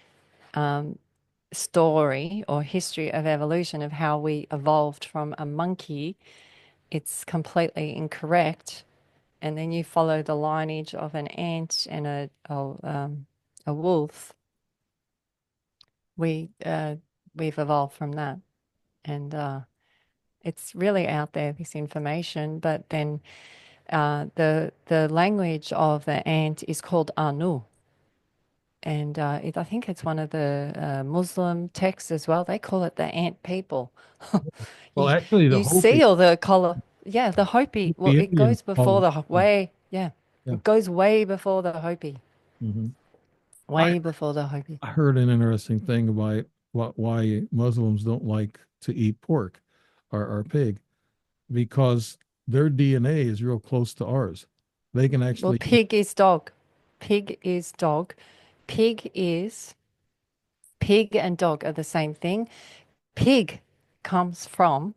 story or history of evolution of how we evolved from a monkey, it's completely incorrect. And then you follow the lineage of an ant and a wolf. We we've evolved from that, and it's really out there, this information. But then the language of the ant is called Anu, And I think it's one of the Muslim texts as well. They call it the ant people. Well, You actually, the you see Hopi, all the color, yeah, the Hopi. Well, the it Indians goes call before them. the Yeah. way, yeah, Yeah. it goes way before the Hopi, Hmm. I way before the Hopi. I heard an interesting thing about why Muslims don't like to eat pork or pig because their DNA is real close to ours. They can Well, actually eat. pig is dog, pig is dog, pig is pig and dog are the same thing. Pig comes from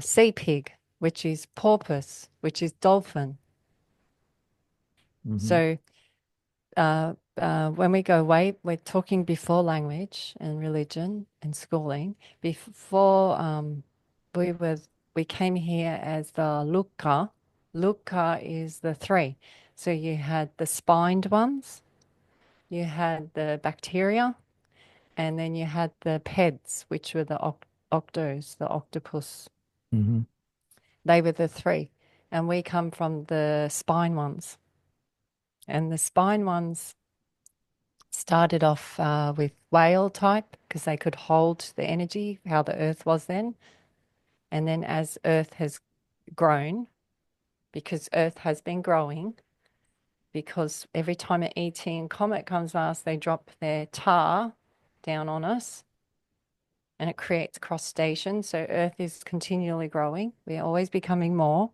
sea pig, which is porpoise, which is dolphin. Mhm. So when we go away, we're talking before language and religion and schooling. Before we were, we came here as the Luka. Luka is the three. So you had the spined ones, you had the bacteria, and then you had the peds, which were the octos, the octopus. Mhm. They were the three. And we come from the spine ones. And the spine ones started off with whale type because they could hold the energy, how the earth was then. And then as earth has grown, because earth has been growing, because every time an ET comet comes past, they drop their tar down on us and it creates cross stations. So earth is continually growing. We're always becoming more.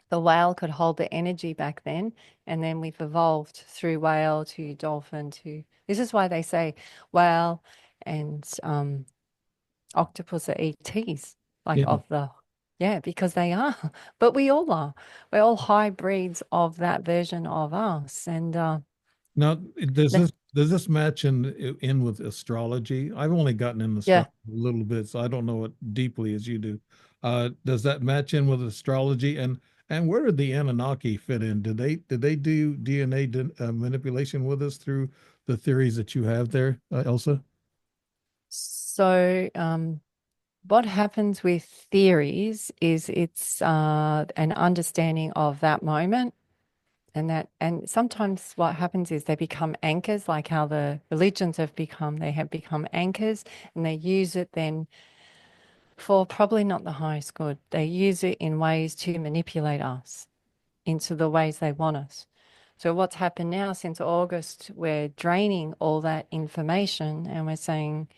The whale could hold the energy back then, and then we've evolved through whale to dolphin to. This is why they say whale and octopus are ETs, like Yeah. of the, yeah, because they are. But we all are. We're all hybrids of that version of us, and Now, the, does this match in with astrology? I've only gotten in yeah. astrology a little bit, so I don't know it deeply as you do. Does that match in with astrology? And where did the Anunnaki fit in? Did they do DNA manipulation with us through the theories that you have there, Elsa? So what happens with theories is it's an understanding of that moment. And sometimes what happens is they become anchors, like how the religions have become, they have become anchors and they use it then for probably not the highest good. They use it in ways to manipulate us into the ways they want us. So what's happened now since August, we're draining all that information and we're saying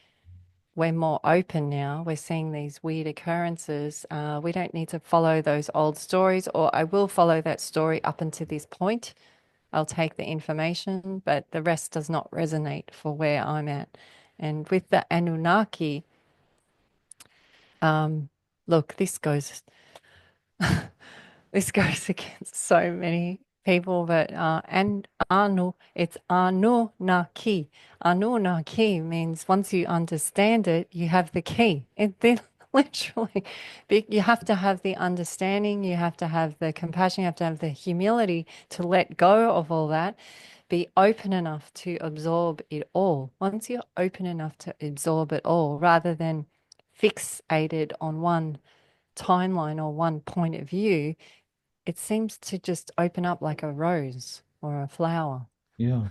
we're more open now. We're seeing these weird occurrences. We don't need to follow those old stories, or I will follow that story up until this point. I'll take the information, but the rest does not resonate for where I'm at. And with the Anunnaki, look, this goes against so many people, but and it's Anunnaki. Anunnaki means once you understand it, you have the key. It then literally, you have to have the understanding, you have to have the compassion, you have to have the humility to let go of all that. Be open enough to absorb it all. Once you're open enough to absorb it all, rather than fixated on one timeline or one point of view, it seems to just open up like a rose or a flower. Yeah.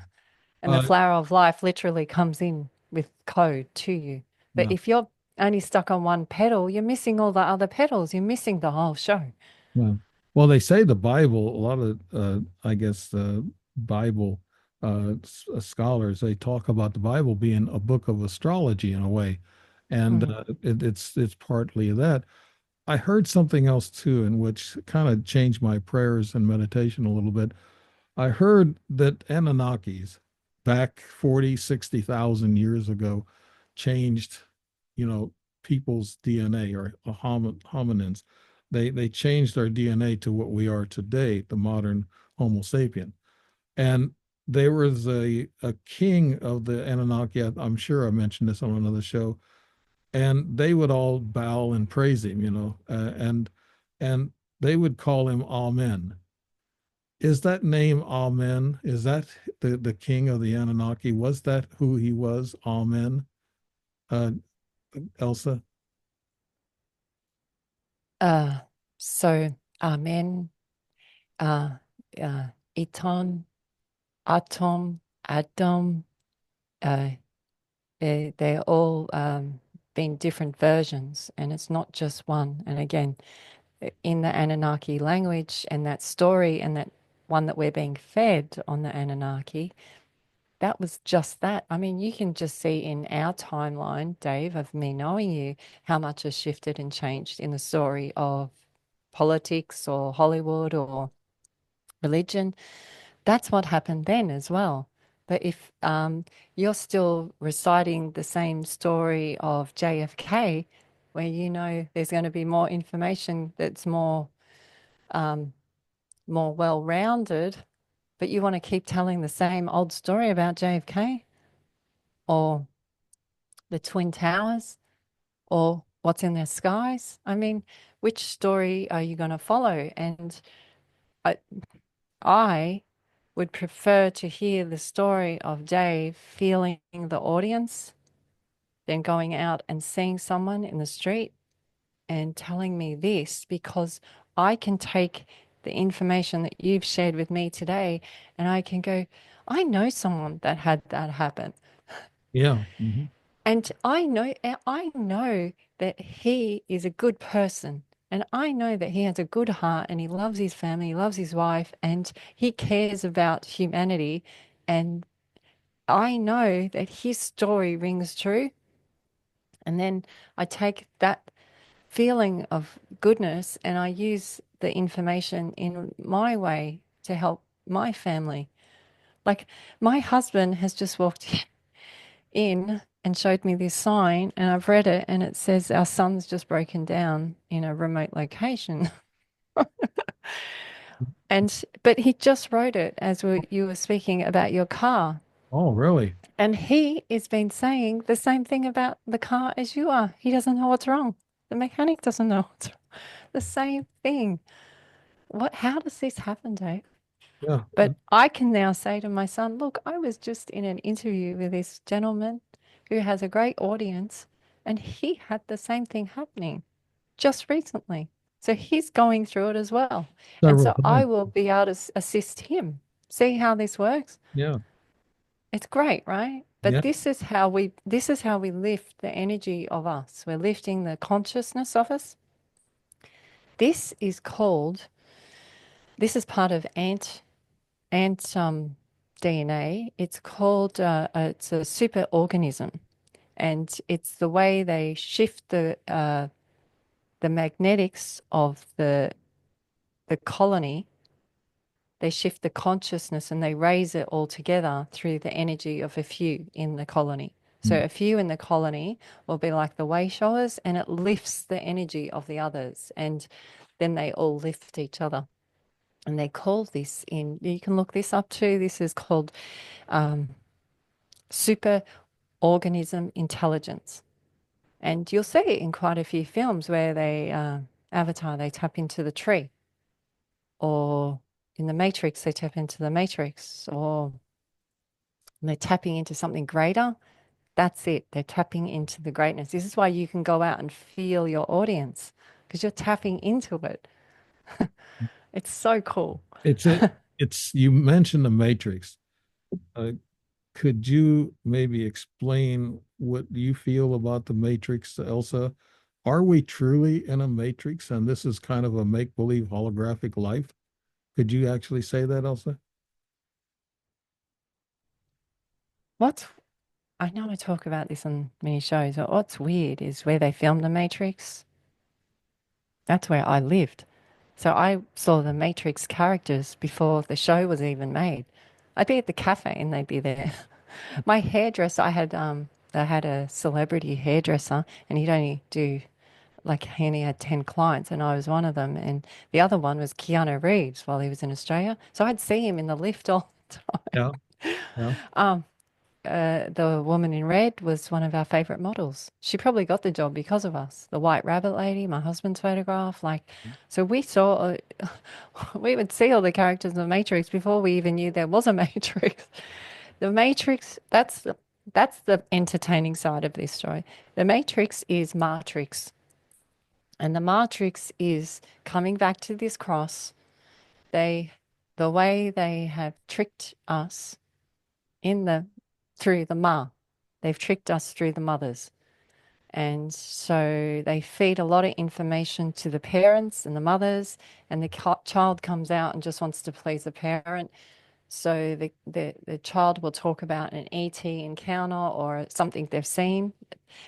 And the Uh, flower of life literally comes in with code to you. But yeah. if you're only stuck on one petal, you're missing all the other petals. You're missing the whole show. Yeah. Well, they say the Bible, a lot of, I guess, Bible scholars, they talk about the Bible being a book of astrology in a way. And Mm. it's partly that. I heard something else too, in which kind of changed my prayers and meditation a little bit. I heard that Anunnakis back 40, 60,000 years ago changed, you know, people's DNA or hominins. They changed our DNA to what we are today, the modern Homo sapien. And there was a king of the Anunnaki. I'm sure I mentioned this on another show, and they would all bow and praise him, and they would call him Amen. Is that name Amen? Is that the king of the Anunnaki? Was that who he was? Amen. Uh, Elsa. Uh, so, Amen. Uh, uh, Iton. atom, atom, uh, they're all been different versions, and it's not just one. And again, in the Anunnaki language and that story and that one that we're being fed on the Anunnaki, that was just that. I mean, you can just see in our timeline, Dave, of me knowing you, how much has shifted and changed in the story of politics or Hollywood or religion. That's what happened then as well. But if you're still reciting the same story of JFK, where you know there's going to be more information that's more well-rounded, but you want to keep telling the same old story about JFK or the Twin Towers or what's in the skies. I mean, which story are you going to follow? And I, I would prefer to hear the story of Dave feeling the audience than going out and seeing someone in the street and telling me this, because I can take the information that you've shared with me today and I can go, I know someone that had that happen. Yeah. Hmm. And I know that he is a good person. And I know that he has a good heart and he loves his family, he loves his wife, and he cares about humanity. And I know that his story rings true. And then I take that feeling of goodness and I use the information in my way to help my family. Like my husband has just walked in and showed me this sign, and I've read it, and it says our son's just broken down in a remote location. And but he just wrote it as you were speaking about your car. Oh, really? And he has been saying the same thing about the car as you are. He doesn't know what's wrong. The mechanic doesn't know what's wrong. The same thing. How does this happen, Dave? Yeah. But I can now say to my son, look, I was just in an interview with this gentleman who has a great audience, and he had the same thing happening just recently. So he's going through it as well. And Several so I times. will be able to assist him. See how this works? Yeah. It's great, right? But Yeah. this is how we lift the energy of us. We're lifting the consciousness of us. This is called, this is part of ant DNA. It's called it's a super organism, and it's the way they shift the magnetics of the colony. They shift the consciousness and they raise it all together through the energy of a few in the colony. So Mm. a few in the colony will be like the way showers, and it lifts the energy of the others, and then they all lift each other. And they call this in, you can look this up too. This is called um, super organism intelligence. And you'll see it in quite a few films where Avatar, they tap into the tree, or in the Matrix, they tap into the Matrix, or they're tapping into something greater. That's it. They're tapping into the greatness. This is why you can go out and feel your audience, because you're tapping into it. It's so cool. It's it. It's you mentioned the Matrix. Uh, could you maybe explain what you feel about the Matrix, Elsa? Are we truly in a Matrix, and this is kind of a make-believe holographic life? Could you actually say that, Elsa? What's I know I talk about this on many shows, but what's weird is where they filmed The Matrix. That's where I lived. So I saw the Matrix characters before the show was even made. I'd be at the cafe and they'd be there. My hairdresser, I had a celebrity hairdresser, and he'd only do like he only had 10 clients, and I was one of them. And the other one was Keanu Reeves while he was in Australia. So I'd see him in the lift all the Yeah. Yeah. time. The woman in red was one of our favorite models. She probably got the job because of us. The white rabbit lady, my husband's photograph, so we saw, we would see all the characters in the Matrix before we even knew there was a Matrix. The Matrix, that's the entertaining side of this story. The Matrix is Matrix, and the Matrix is coming back to this cross. They the way they have tricked us in the through the ma, they've tricked us through the mothers. And so they feed a lot of information to the parents and the mothers, and the child comes out and just wants to please the parent. So the child will talk about an ET encounter or something they've seen,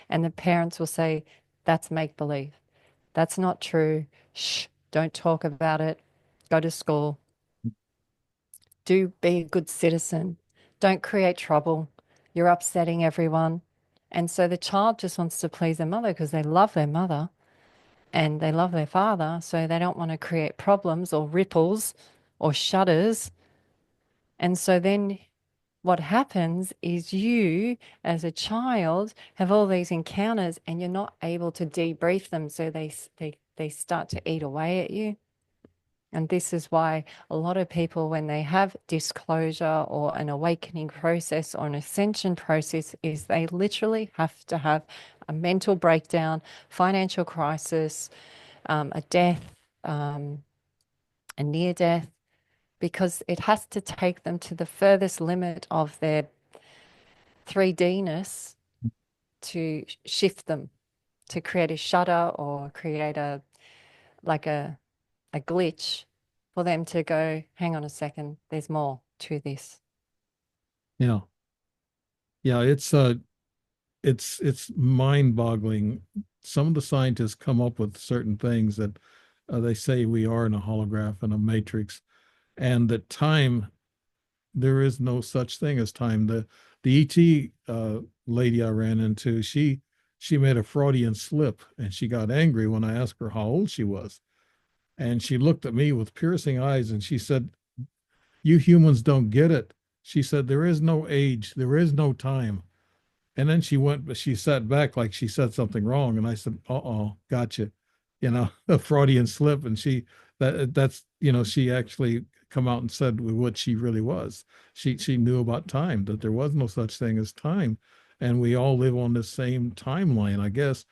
and the parents will say, that's make believe. That's not true. Shh, don't talk about it. Go to school. Do be a good citizen. Don't create trouble. You're upsetting everyone. And so the child just wants to please their mother because they love their mother and they love their father. So they don't want to create problems or ripples or shudders. And so then what happens is you, as a child, have all these encounters and you're not able to debrief them. So they start to eat away at you. And this is why a lot of people, when they have disclosure or an awakening process or an ascension process, is they literally have to have a mental breakdown, financial crisis, a death, a near death, because it has to take them to the furthest limit of their 3D-ness to shift them, to create a shudder or create a like a glitch for them to go, hang on a second, there's more to this. Yeah. Yeah, it's mind-boggling. Some of the scientists come up with certain things that they say we are in a holograph and a matrix, and that time, there is no such thing as time. The ET lady I ran into, she made a Freudian slip, and she got angry when I asked her how old she was, and she looked at me with piercing eyes, and she said, "You humans don't get it." She said, "There is no age, there is no time." And then she sat back like she said something wrong. And I said, "Uh-oh, gotcha." A Freudian slip. And she actually come out and said what she really was. She knew about time, that there was no such thing as time. And we all live on the same timeline, I guess.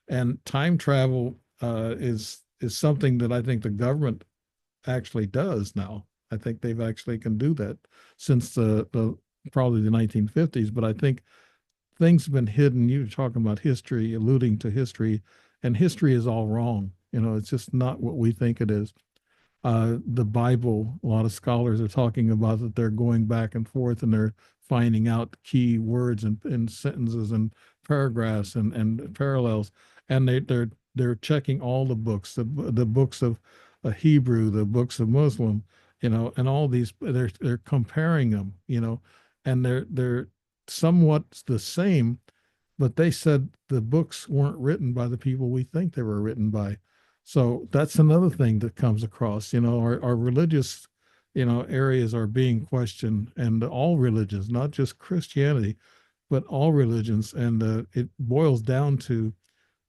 And time travel is something that I think the government actually does now. I think they've actually can do that since the probably the 1950s. But I think things have been hidden. You're talking about history, alluding to history, and history is all wrong. It's just not what we think it is. The Bible, a lot of scholars are talking about that they're going back and forth and they're finding out key words and sentences and paragraphs and parallels, and they're checking all the books, the books of Hebrew, the books of Muslim, and all these they're comparing them, and they're somewhat the same, but they said the books weren't written by the people we think they were written by. So that's another thing that comes across. Our religious, areas are being questioned, and all religions, not just Christianity, but all religions, and it boils down to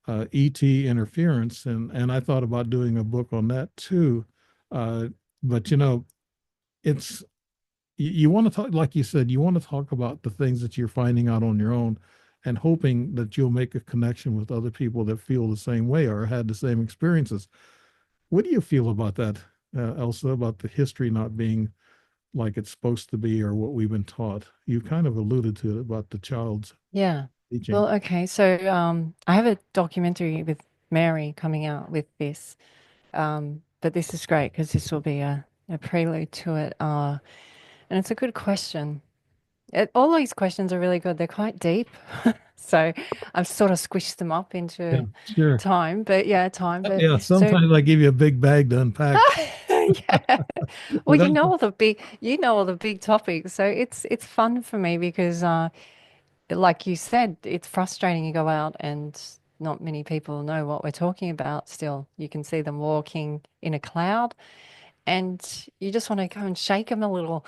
ET interference, and I thought about doing a book on that too. But it's you want to talk, like you said, you want to talk about the things that you're finding out on your own and hoping that you'll make a connection with other people that feel the same way or had the same experiences. What do you feel about that, Elsa, about the history not being like it's supposed to be or what we've been taught? You kind of alluded to it about the child's Yeah. teaching. Well, okay. So I have a documentary with Mary coming out with this. But this is great because this will be a prelude to it. And it's a good question. All these questions are really good. They're quite deep. So I've sort of squished them up Yeah, into sure. time. But yeah, time. But Yeah, so sometimes I give you a big bag to unpack. yeah. Well, But you know all the big topics. So it's fun for me because like you said, it's frustrating. You go out and not many people know what we're talking about still. You can see them walking in a cloud and you just want to go and shake them a little.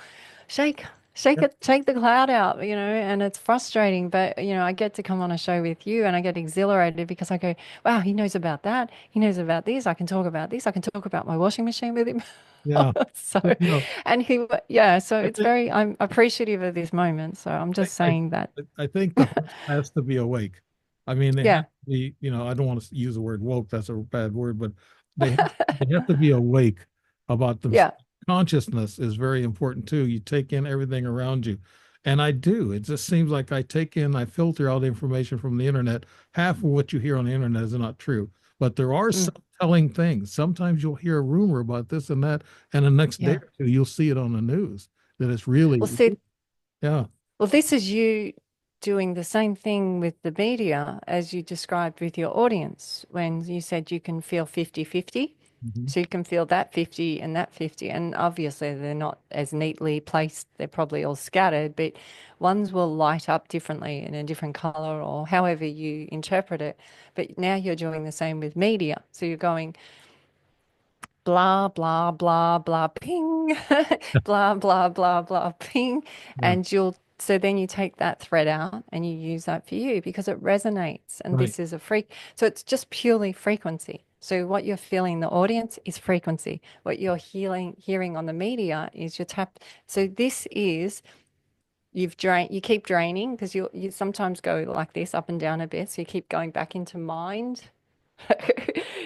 Shake, shake yeah, it, shake the cloud out, and it's frustrating. But, I get to come on a show with you and I get exhilarated because I go, wow, he knows about that. He knows about this. I can talk about this. I can talk about my washing machine with him. yeah. So, But yeah, so I it's think I'm appreciative of this moment. So I'm I, just I saying that, I think the heart has to be awake. I mean, they have yeah, to be, I don't want to use the word woke, that's a bad word, but they have, they have to be awake about yeah, themselves. consciousness is very important too. You take in everything around you. And I do. It just seems like I filter out information from the internet. Half of what you hear on the internet is not true. But there are Mm, some telling things. Sometimes you'll hear a rumor about this and that, and the next day yeah. or two you'll see it on the news that it's really, Well, see, yeah. well, this is you doing the same thing with the media as you described with your audience when you said you can feel 50-50. Mhm. So you can feel that 50 and that 50. And obviously, they're not as neatly placed. They're probably all scattered, but ones will light up differently in a different color or however you interpret it. But now you're doing the same with media. So you're going, blah, blah, blah, blah, ping, blah, blah, blah, blah, ping. Yeah. And so then you take that thread out and you use that for you because it resonates. And Right. this is a so it's just purely frequency. So what you're feeling in the audience is frequency. What you're hearing on the media is your tap. So this is, you keep draining because you sometimes go like this up and down a bit. So you keep going back into mind.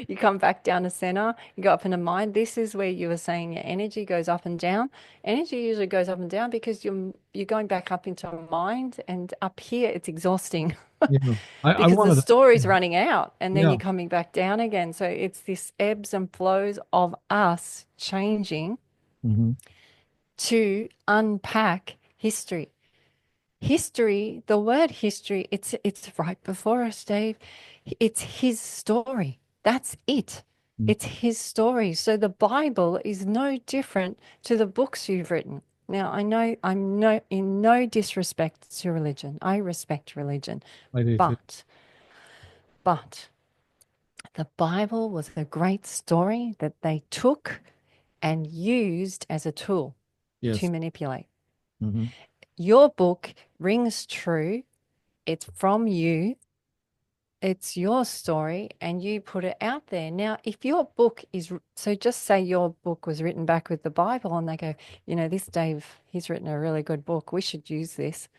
You come back down to center, you go up into mind. This is where you were saying your energy goes up and down. Energy usually goes up and down because you're going back up into mind, and up here it's exhausting Yeah. I because the wanted to, story's running out and then yeah. you're coming back down again. So it's this ebbs and flows of us changing Hmm. to unpack history. History, the word history, it's right before us, Dave. It's his story. That's it. It's his story. So the Bible is no different to the books you've written. Now, I know I'm no in no disrespect to religion. I respect religion. I do too. But but the Bible was a great story that they took and used as a tool to Yes. manipulate. Hmm. Your book rings true. It's from you. It's your story and you put it out there. Now, if your book is, so just say your book was written back with the Bible and they go, this Dave, he's written a really good book. We should use this.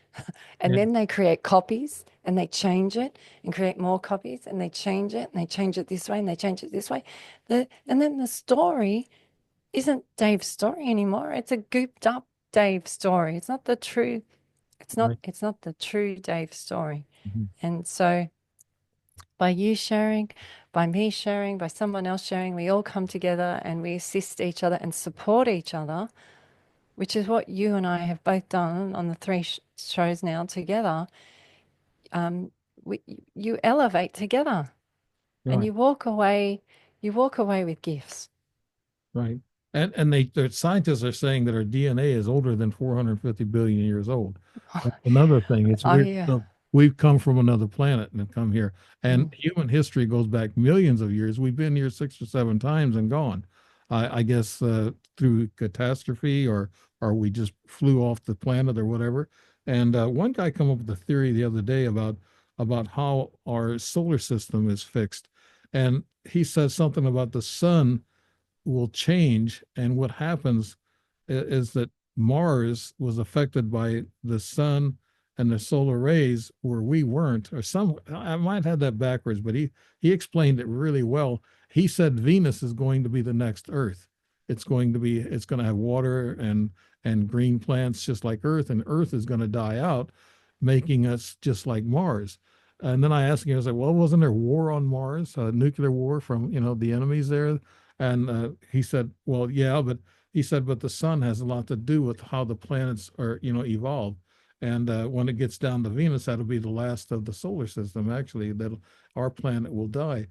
And Yeah. then they create copies and they change it and create more copies and they change it and they change it this way and they change it this way. And then the story isn't Dave's story anymore. It's a gooped up Dave story. It's not the true, Right. it's not the true Dave story. Mhm. And so, by you sharing, by me sharing, by someone else sharing, we all come together and we assist each other and support each other, which is what you and I have both done on the three shows now together. Um, we, you elevate together and Right. you walk away with gifts. Right. And the scientists are saying that our DNA is older than 450 billion years old. That's another thing. It's Oh, weird. yeah. So we've come from another planet and come here. And Mm. human history goes back millions of years. We've been here 6 or 7 times and gone. I guess through catastrophe or we just flew off the planet or whatever. And one guy come up with a theory the other day about how our solar system is fixed. And he says something about the sun will change. And what happens is that Mars was affected by the sun and the solar rays where we weren't, or some, I might have that backwards, but he explained it really well. He said Venus is going to be the next Earth. It's going to have water and green plants just like Earth, and Earth is going to die out, making us just like Mars. And then I asked him, I was like, well, wasn't there war on Mars, a nuclear war from, the enemies there? And he said, well, yeah, but he said, but the sun has a lot to do with how the planets are, evolve. And when it gets down to Venus, that'll be the last of the solar system, actually, that our planet will die.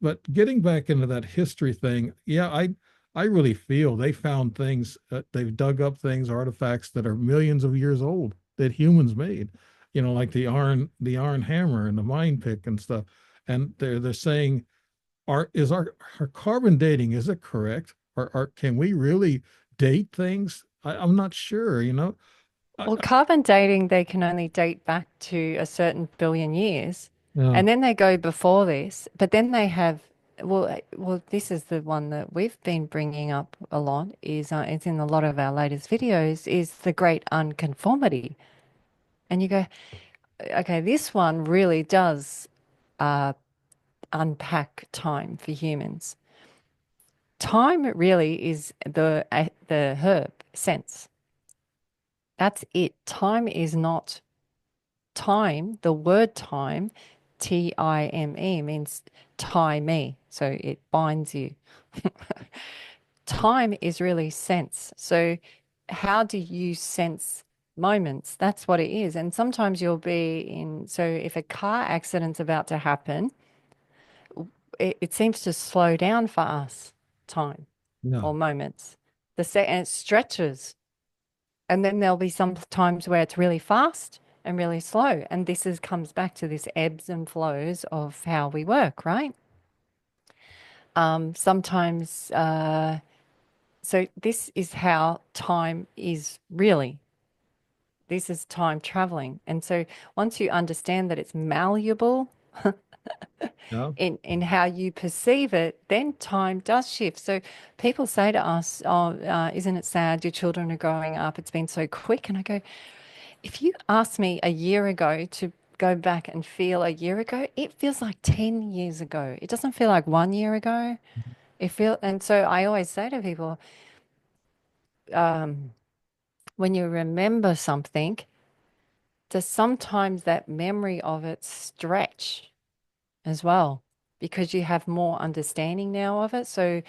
But getting back into that history thing, yeah, I really feel they found things, they've dug up things, artifacts that are millions of years old that humans made, like the iron hammer and the mine pick and stuff. And they're saying, our carbon dating, is it correct? Or can we really date things? I'm not sure, Well, I, carbon dating, they can only date back to a certain billion years. yeah, And then they go before this, but then they have, this is the one that we've been bringing up a lot, is it's in a lot of our latest videos, is the great unconformity. And you go, okay, this one really does uh, unpack time for humans. time really is the herb sense. That's it. Time is not time. The word time, time, means tie me. So it binds you. Time is really sense. So how do you sense moments? That's what it is. And sometimes you'll be in, so if a car accident's about to happen, it seems to slow down for us time Yeah. or moments. And it stretches. And then there'll be some times where it's really fast and really slow. And this is comes back to this ebbs and flows of how we work, right? Sometimes, so this is how time is really. This is time traveling. And so once you understand that it's malleable Yeah. in how you perceive it, then time does shift. So people say to us, "Oh, isn't it sad? Your children are growing up. It's been so quick." And I go, if you asked me a year ago to go back and feel a year ago, it feels like 10 years ago. It doesn't feel like 1 year ago. And so I always say to people, when you remember something, does sometimes that memory of it stretch as well because you have more understanding now of it. So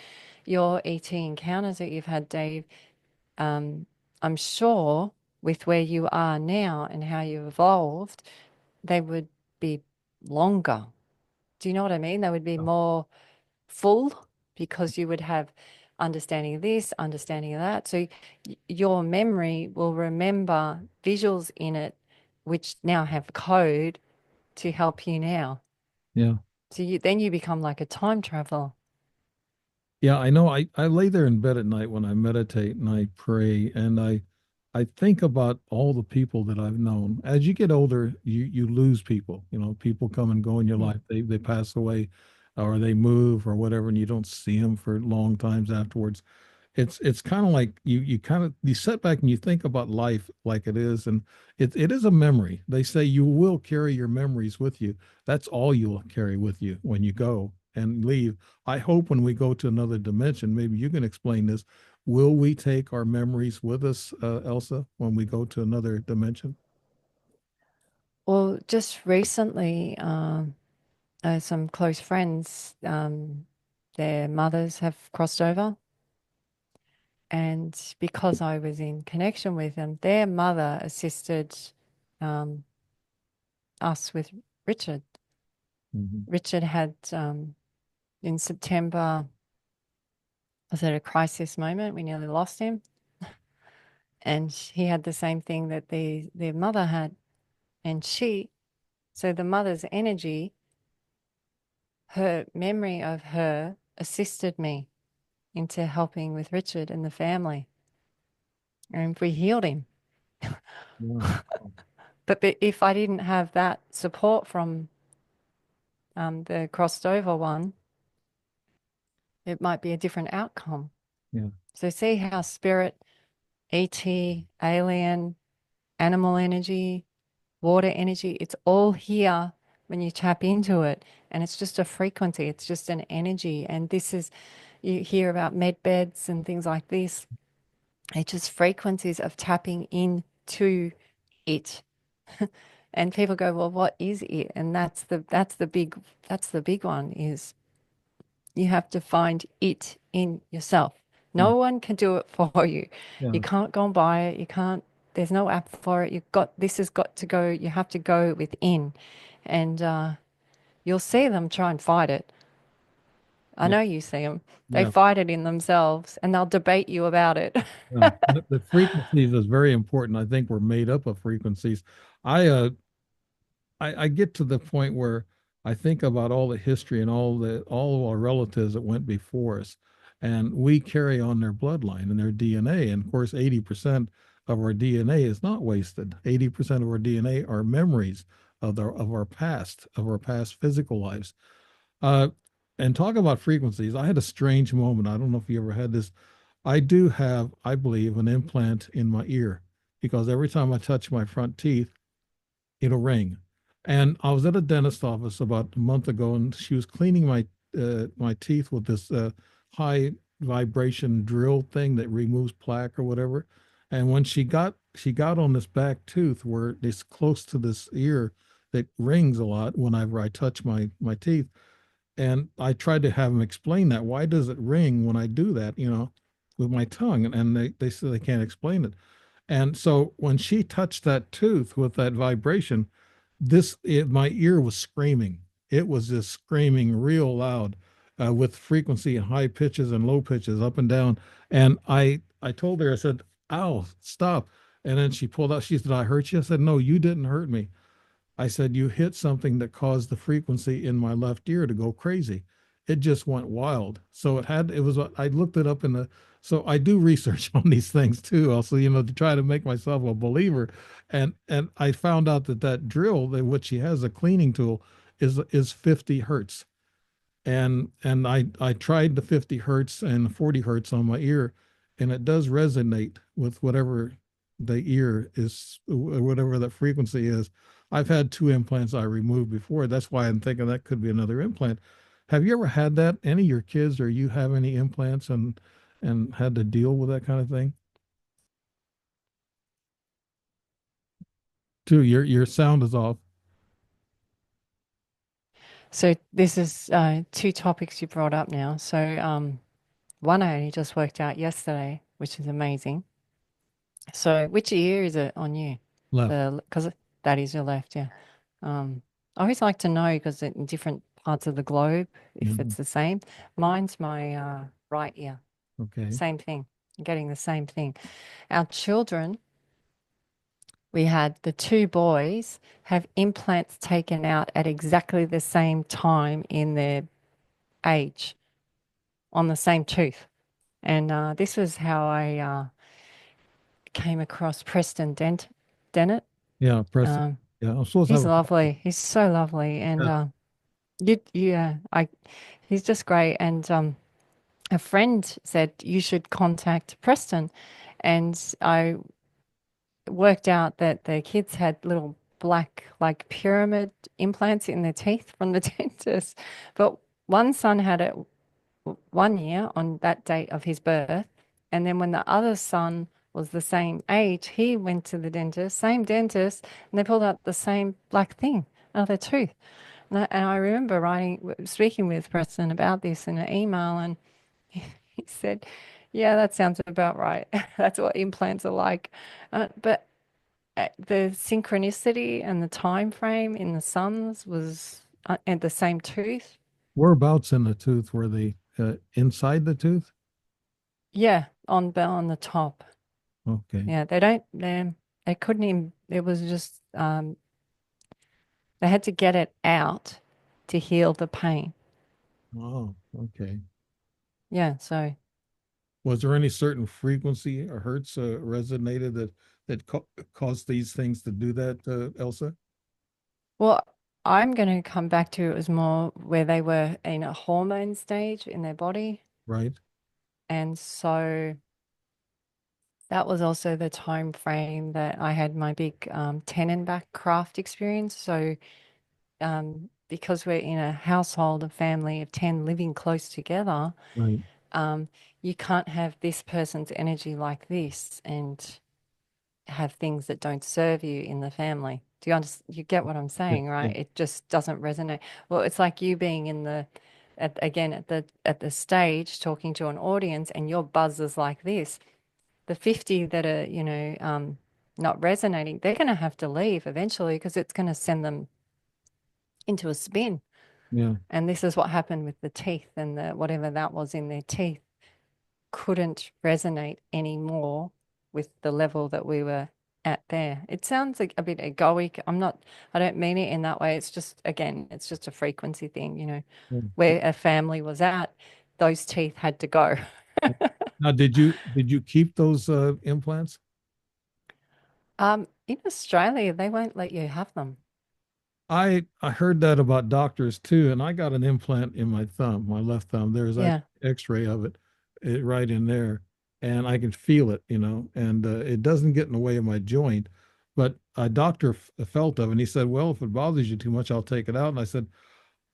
your ET encounters that you've had, Dave, um, I'm sure with where you are now and how you evolved, they would be longer. Do you know what I mean? They would be more full because you would have understanding of this, understanding of that. So your memory will remember visuals in it, which now have code to help you now. Yeah. So then you become like a time traveler. Yeah, I know. I lay there in bed at night when I meditate and I pray and I think about all the people that I've known. As you get older, you lose people. You know, people come and go in your Mm. life. They pass away or they move or whatever, and you don't see them for long times afterwards. It's kind of like you kind of you sit back and you think about life like it is, and it is a memory. They say you will carry your memories with you. That's all you'll carry with you when you go and leave. I hope when we go to another dimension, maybe you can explain this. Will we take our memories with us, Elsa, when we go to another dimension? Well, just recently, some close friends, their mothers have crossed over. And because I was in connection with them, their mother assisted um, us with Richard. Mhm. Richard had, in September, was at a crisis moment. We nearly lost him. And he had the same thing that their mother had. And so the mother's energy, her memory of her assisted me into helping with Richard and the family. And we healed him. Yeah. But if I didn't have that support from the crossed over one, it might be a different outcome. Yeah. So see how spirit, ET, alien, animal energy, water energy, it's all here when you tap into it. And it's just a frequency, it's just an energy. And this is, you hear about med beds and things like this. It's just frequencies of tapping into it. And people go, well, what is it? And that's the big one is you have to find it in yourself. Yeah. No one can do it for you. You Yeah. can't go and buy it. You can't, there's no app for it. This has got to go, you have to go within. And you'll see them try and fight it. I Yeah. know you see them. They Yeah. fight it in themselves and they'll debate you about it. Yeah. The frequencies is very important. I think we're made up of frequencies. I uh I get to the point where I think about all the history and all of our relatives that went before us, and we carry on their bloodline and their DNA. And of course, 80% of our DNA is not wasted. 80% of our DNA are memories of our past physical lives. Uh, and talk about frequencies. I had a strange moment. I don't know if you ever had this. I do have, I believe, an implant in my ear because every time I touch my front teeth, it'll ring. And I was at a dentist office about a month ago, and she was cleaning my teeth with this high vibration drill thing that removes plaque or whatever. And when she got on this back tooth where it's close to this ear that rings a lot whenever I touch my teeth. And I tried to have them explain that. Why does it ring when I do that, with my tongue? And they said they can't explain it. And so when she touched that tooth with that vibration, my ear was screaming. It was just screaming real loud, with frequency and high pitches and low pitches, up and down. And I told her, I said, "Ow, stop!" And then she pulled out. She said, "I hurt you." I said, "No, you didn't hurt me." I said, "You hit something that caused the frequency in my left ear to go crazy. It just went wild." So it was, I looked it up so I do research on these things too, also, to try to make myself a believer. And I found out that drill, that what she has, a cleaning tool, is 50 hertz. And I tried the 50 hertz and 40 hertz on my ear, and it does resonate with whatever the ear is, whatever that frequency is. I've had two implants I removed before. That's why I'm thinking that could be another implant. Have you ever had that? Any of your kids, or you have any implants and had to deal with that kind of thing? Too, your sound is off. So this is two topics you brought up now. So one I only just worked out yesterday, which is amazing. So which ear is it on you? Left. Because that is your left, yeah. I always like to know because in different parts of the globe, if Mhm. it's the same. Mine's my right ear. Okay. Same thing. I'm getting the same thing. Our children, we had the two boys have implants taken out at exactly the same time in their age on the same tooth. And this was how I came across Dennett. Yeah, Preston. Um, Yeah, I'm supposed to have he's a call. lovely. He's so lovely, and Yeah. yeah, he's just great. And a friend said you should contact Preston, and I worked out that the kids had little black like pyramid implants in their teeth from the dentist, but one son had it 1 year on that date of his birth. And then when the other son was the same age, he went to the dentist, same dentist, and they pulled out the same black thing out of their tooth. And I remember speaking with Preston about this in an email, and he said, "Yeah, that sounds about right. That's what implants are like." But the synchronicity and the time frame in the sons was at the same tooth. Whereabouts in the tooth were they? Inside the tooth? Yeah, on the top. Okay. Yeah, they couldn't even, it was just they had to get it out to heal the pain. Oh, okay. Yeah, so Was there any certain frequency or hertz resonated that caused these things to do that, Elsa? well, I'm going to come back to it was more where they were in a hormone stage in their body. Right. And so that was also the time frame that I had my big tenon back craft experience. So because we're in a household, a family of 10 living close together, Right. um, you can't have this person's energy like this and have things that don't serve you in the family. Do you understand? You get what I'm Yeah. saying, Yeah. right? It just doesn't resonate. Well, it's like you being in again at the stage talking to an audience and your buzz is like this. The 50 that are, not resonating, they're going to have to leave eventually because it's going to send them into a spin. Yeah. And this is what happened with the teeth and the whatever that was in their teeth couldn't resonate anymore with the level that we were at there. It sounds like a bit egoic. I don't mean it in that way. It's just, again, it's just a frequency thing, Yeah. where a family was at, those teeth had to go. Now, did you keep those implants? In Australia, they won't let you have them. I heard that about doctors too, and I got an implant in my thumb, my left thumb. There's Yeah. actually X-ray of it right in there, and I can feel it, and it doesn't get in the way of my joint. But a doctor felt of it, and he said, "Well, if it bothers you too much, I'll take it out." And I said,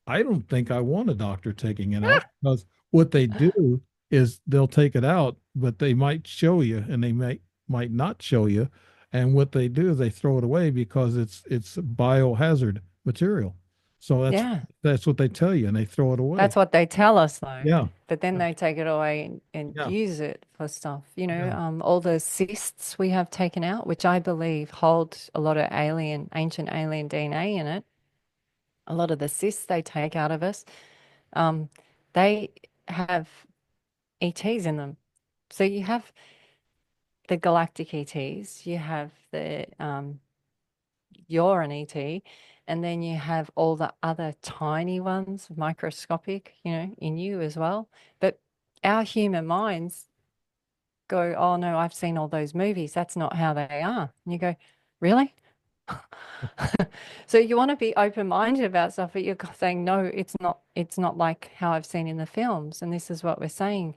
"I don't think I want a doctor taking it out because what they do." is they'll take it out, but they might show you, and they might not show you. And what they do is they throw it away because it's biohazard material. So Yeah. that's what they tell you, and they throw it away. That's what they tell us, though. Yeah, But then yeah, they take it away and yeah, use it for stuff. yeah. All the cysts we have taken out, which I believe hold a lot of ancient alien DNA in it. A lot of the cysts they take out of us, um, they have ETs in them. So you have the galactic ETs, you have you're an ET, and then you have all the other tiny ones, microscopic, in you as well. But our human minds go, oh no, I've seen all those movies. That's not how they are. And you go, really? So you want to be open-minded about stuff, but you're saying, no, it's not like how I've seen in the films. And this is what we're saying.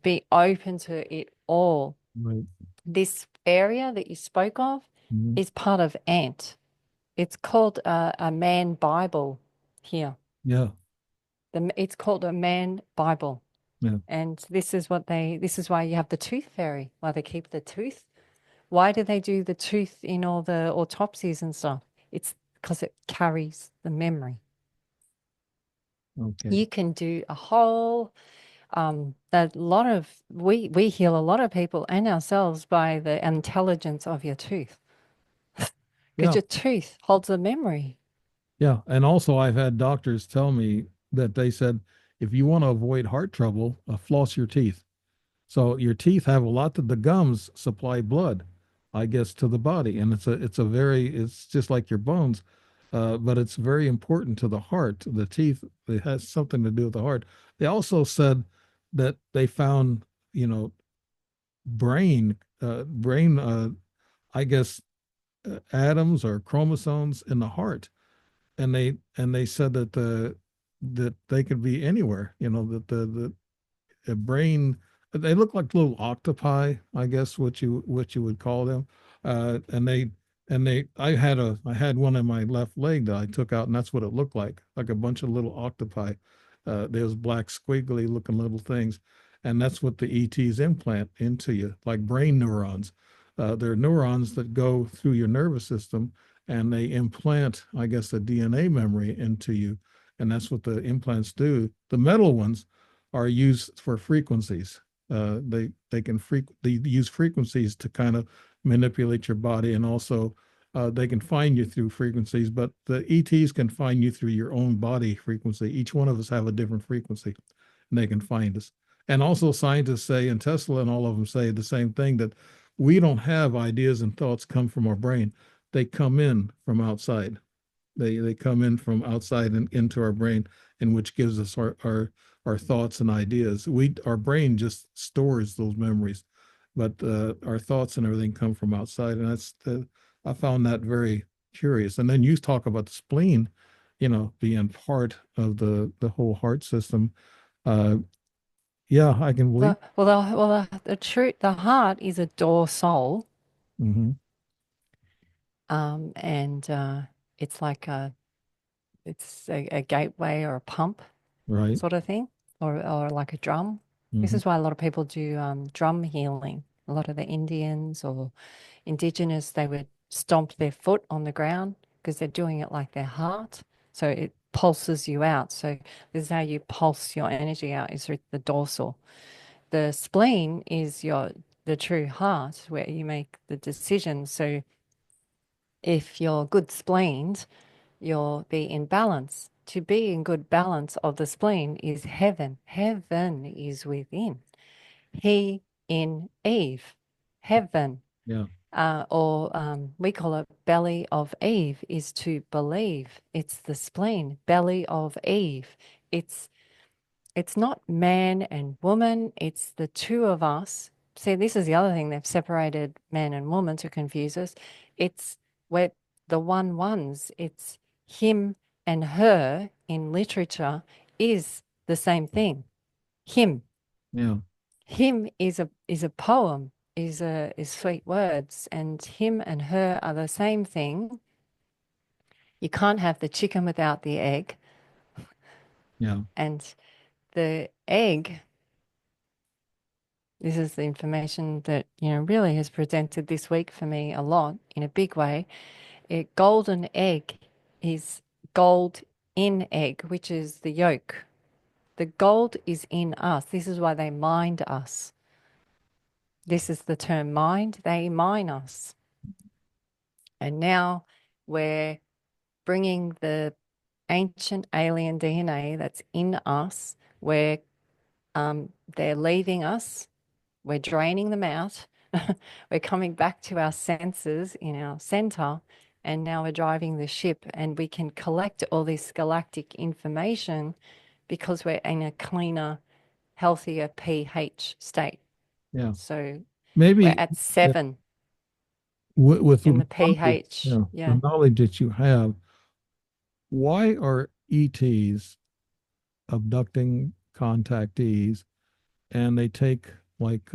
Be open to it all. Right. This area that you spoke of Mhm. is part of Ant. It's called a man Bible here. Yeah, It's called a man Bible. yeah, And this is why you have the tooth fairy, why they keep the tooth. Why do they do the tooth in all the autopsies and stuff? It's because it carries the memory. okay. You can do a whole, we heal a lot of people and ourselves by the intelligence of your tooth because Yeah, your tooth holds a memory. yeah. And also, I've had doctors tell me that they said if you want to avoid heart trouble, floss your teeth. So your teeth have a lot that the gums supply blood, I guess, to the body, and it's just like your bones, but it's very important to the heart. The teeth, it has something to do with the heart. They also said that they found, you know, brain, I guess, atoms or chromosomes in the heart, and they said that they could be anywhere. You know, that a brain. They look like little octopi, I guess what you would call them. And they I had one in my left leg that I took out, and that's what it looked like a bunch of little octopi. Those black squiggly looking little things, and that's what the ETs implant into you, like brain neurons. They're neurons that go through your nervous system, and they implant, I guess, a DNA memory into you, and that's what the implants do. The metal ones are used for frequencies. They use frequencies to kind of manipulate your body, and also they can find you through frequencies. But the ETs can find you through your own body frequency. Each one of us have a different frequency, and they can find us. And also, scientists say, and Tesla and all of them say the same thing, that we don't have ideas and thoughts come from our brain; they come in from outside. They come in from outside and into our brain, and which gives us our thoughts and ideas. Our brain just stores those memories, but our thoughts and everything come from outside, and I found that very curious. And then you talk about the spleen, being part of the whole heart system. Uh, yeah, I can believe. The heart is a door soul, Hmm. and it's like a gateway or a pump Right. sort of thing, or like a drum. This Hmm. is why a lot of people do drum healing. A lot of the Indians or indigenous, they would stomp their foot on the ground because they're doing it like their heart. So it pulses you out. So this is how you pulse your energy out, is through the dorsal. The spleen is the true heart where you make the decisions. So if you're good spleened, you'll be in balance. To be in good balance of the spleen is heaven. Heaven is within. He in Eve. Heaven. Yeah. Or we call it belly of Eve is to believe. It's the spleen, belly of Eve. It's it's not man and woman, it's the two of us. See, this is the other thing they've separated man and woman to confuse us. It's we're the one ones. It's him and her in literature is the same thing. Him. Yeah. Him is a poem, is sweet words, and him and her are the same thing. You can't have the chicken without the egg, Yeah. and the egg This is the information that, really has presented this week for me a lot in a big way. A golden egg is gold in egg, which is the yolk. The gold is in us. This is why they mined us. This is the term mind. They mine us. And now we're bringing the ancient alien DNA that's in us, where they're leaving us, we're draining them out, we're coming back to our senses in our center, and now we're driving the ship, and we can collect all this galactic information because we're in a cleaner, healthier pH state. Yeah. So we're Maybe at yeah, 7 with in the knowledge, pH. the Yeah. knowledge that you have, why are ETs abducting contactees and they take like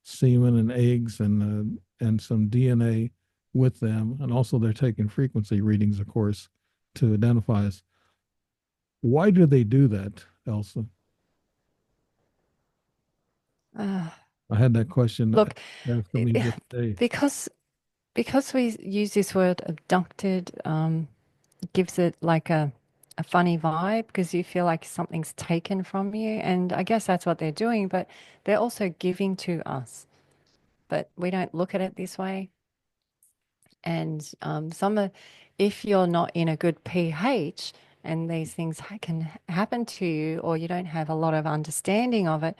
semen and eggs and some DNA with them, and also they're taking frequency readings, of course, to identify us. Why do they do that, Elsa? Uh, I had that question look, asked of it- me just today. because we use this word abducted, gives it like a funny vibe because you feel like something's taken from you. And I guess that's what they're doing, but they're also giving to us. But we don't look at it this way. And if you're not in a good pH and these things can happen to you, or you don't have a lot of understanding of it,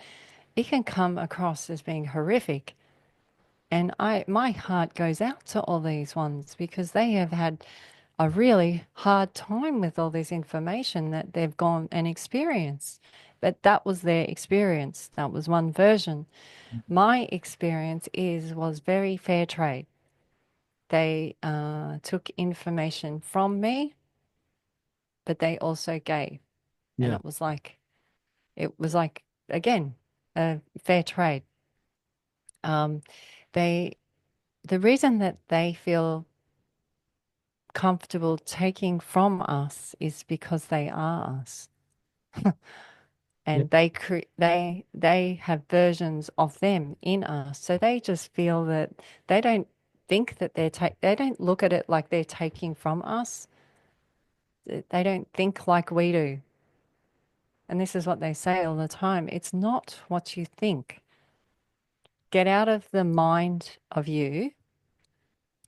it can come across as being horrific. And my heart goes out to all these ones because they have had a really hard time with all this information that they've gone and experienced. But that was their experience. That was one version. My experience was very fair trade. They took information from me, but they also gave, and Yeah, it was like again, fair trade. Um, they the reason that they feel comfortable taking from us is because they are us. yeah, And they have versions of them in us. So they just feel that they don't think that they don't look at it like they're taking from us. They don't think like we do. And this is what they say all the time. It's not what you think. Get out of the mind of you.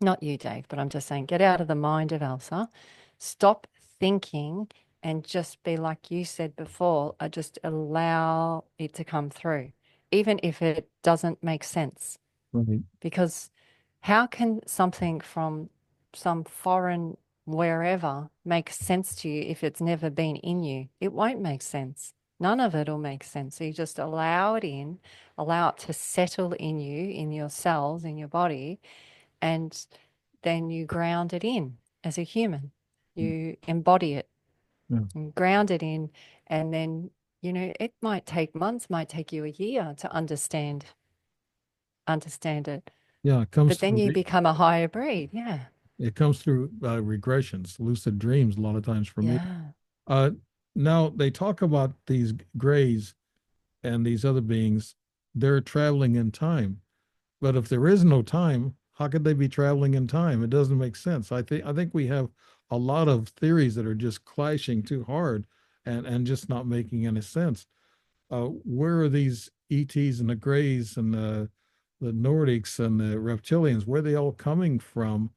Not you, Dave, but I'm just saying, get out of the mind of Elsa. Stop thinking and just be like you said before, just allow it to come through, even if it doesn't make sense. right. Because how can something from some foreign wherever make sense to you if it's never been in you? It won't make sense. None of it will make sense. So you just allow it in, allow it to settle in you, in your cells, in your body, and then you ground it in as a human. You embody it Yeah, and ground it in, and then it might take months, might take you a year to understand it, yeah. It comes but then through. you become a higher breed. Yeah. It comes through regressions, lucid dreams. A lot of times for me. Yeah. Uh, Now they talk about these grays and these other beings. They're traveling in time. But if there is no time, how could they be traveling in time? It doesn't make sense. I think we have a lot of theories that are just clashing too hard and just not making any sense. Where are these ETs and the Greys and the Nordics and the reptilians? Where are they all coming from?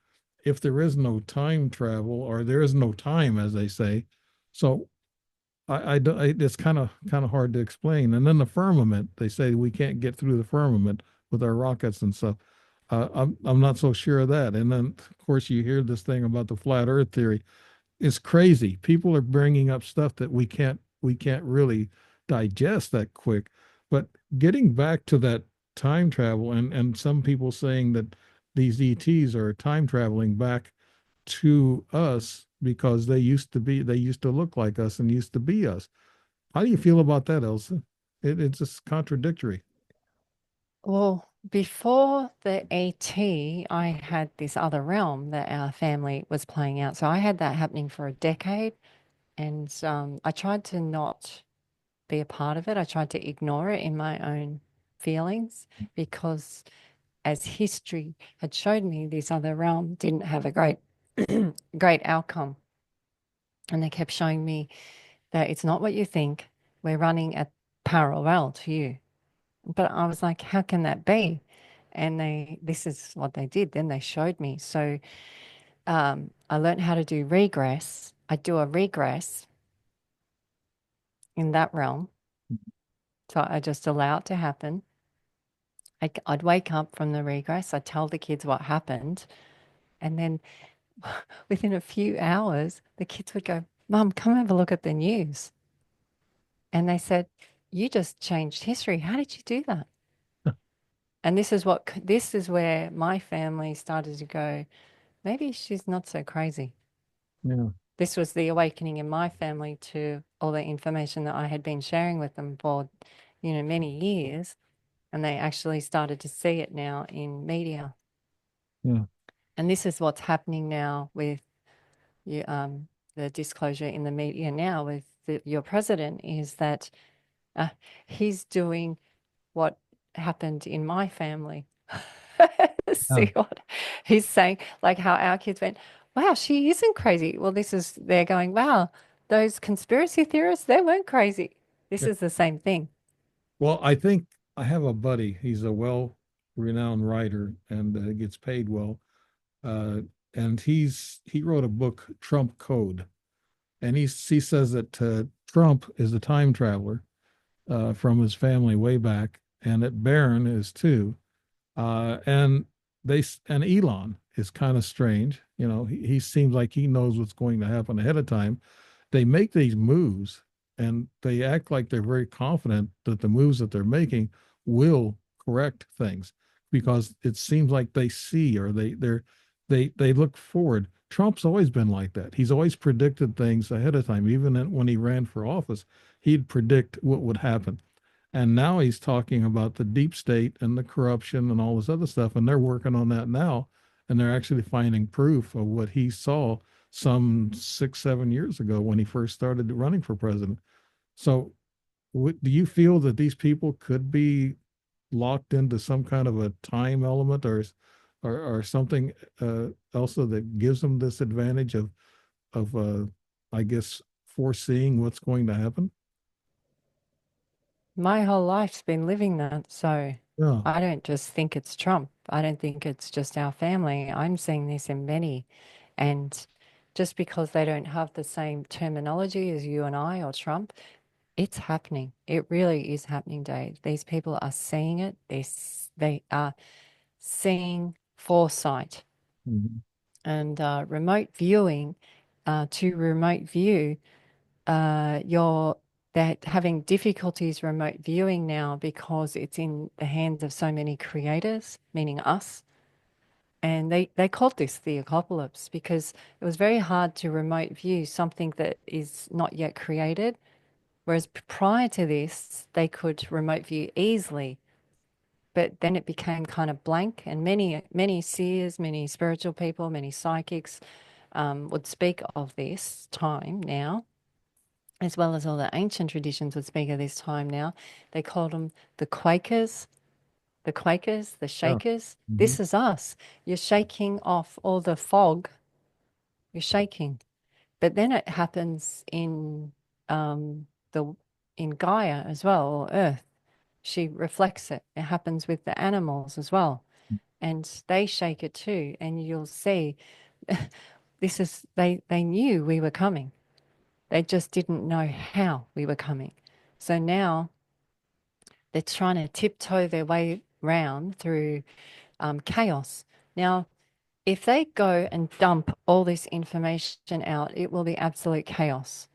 If there is no time travel or there is no time, as they say, so it's kind of hard to explain. And then the firmament, they say we can't get through the firmament with our rockets and stuff. I'm not so sure of that. And then of course you hear this thing about the flat Earth theory. It's crazy. People are bringing up stuff that we can't really digest that quick. But getting back to that time travel and some people saying that these ETs are time traveling back to us because they used to look like us and used to be us. How do you feel about that, Elsa? It's just contradictory. Well, before the AT, I had this other realm that our family was playing out. So I had that happening for a decade, and I tried to not be a part of it. I tried to ignore it in my own feelings because as history had showed me, this other realm didn't have a great great outcome. And they kept showing me that it's not what you think. We're running a parallel to you. But I was like, how can that be? And this is what they did. Then they showed me. So I learned how to do regress. I do a regress in that realm. So I just allow it to happen. I'd wake up from the regress. I'd tell the kids what happened. And then within a few hours, the kids would go, Mum, come have a look at the news. And they said, you just changed history. How did you do that? And this is where my family started to go, maybe she's not so crazy. Yeah. This was the awakening in my family to all the information that I had been sharing with them for, many years. And they actually started to see it now in media. Yeah. And this is what's happening now with you, the disclosure in the media now with your president is that uh, he's doing what happened in my family. Yeah. See what he's saying, like how our kids went, wow, she isn't crazy. Well, they're going, wow, those conspiracy theorists, they weren't crazy. This Yeah. is the same thing. Well, I think I have a buddy. He's a well-renowned writer and gets paid well. Uh, and he wrote a book, Trump Code, and he says that Trump is a time traveler from his family way back, and that Barron is too. And and Elon is kind of strange. He seems like he knows what's going to happen ahead of time. They make these moves and they act like they're very confident that the moves that they're making will correct things because it seems like they see or they look forward. Trump's always been like that. He's always predicted things ahead of time. Even when he ran for office, he'd predict what would happen. And now he's talking about the deep state and the corruption and all this other stuff. And they're working on that now. And they're actually finding proof of what he saw some 6, 7 years ago when he first started running for president. So, do you feel that these people could be locked into some kind of a time element or something else that gives them this advantage of I guess foreseeing what's going to happen? My whole life's been living that. So Yeah. I don't just think it's Trump. I don't think it's just our family. I'm seeing this in many. And just because they don't have the same terminology as you and I or Trump, it's happening. It really is happening, Dave. These people are seeing it. They are seeing foresight Mhm. and remote viewing. To remote view, you're that having difficulties remote viewing now because it's in the hands of so many creators, meaning us. And they called this the apocalypse because it was very hard to remote view something that is not yet created. Whereas prior to this, they could remote view easily, but then it became kind of blank. And many seers, many spiritual people, many psychics would speak of this time now, as well as all the ancient traditions would speak of this time now. They called them the Quakers, the Yeah. Shakers. Mhm. This is us. You're shaking off all the fog. You're shaking. But then it happens the in Gaia as well, or Earth. She reflects it. It happens with the animals as well. And they shake it too. And you'll see they knew we were coming. They just didn't know how we were coming. So now they're trying to tiptoe their way round through chaos. Now, if they go and dump all this information out, it will be absolute chaos.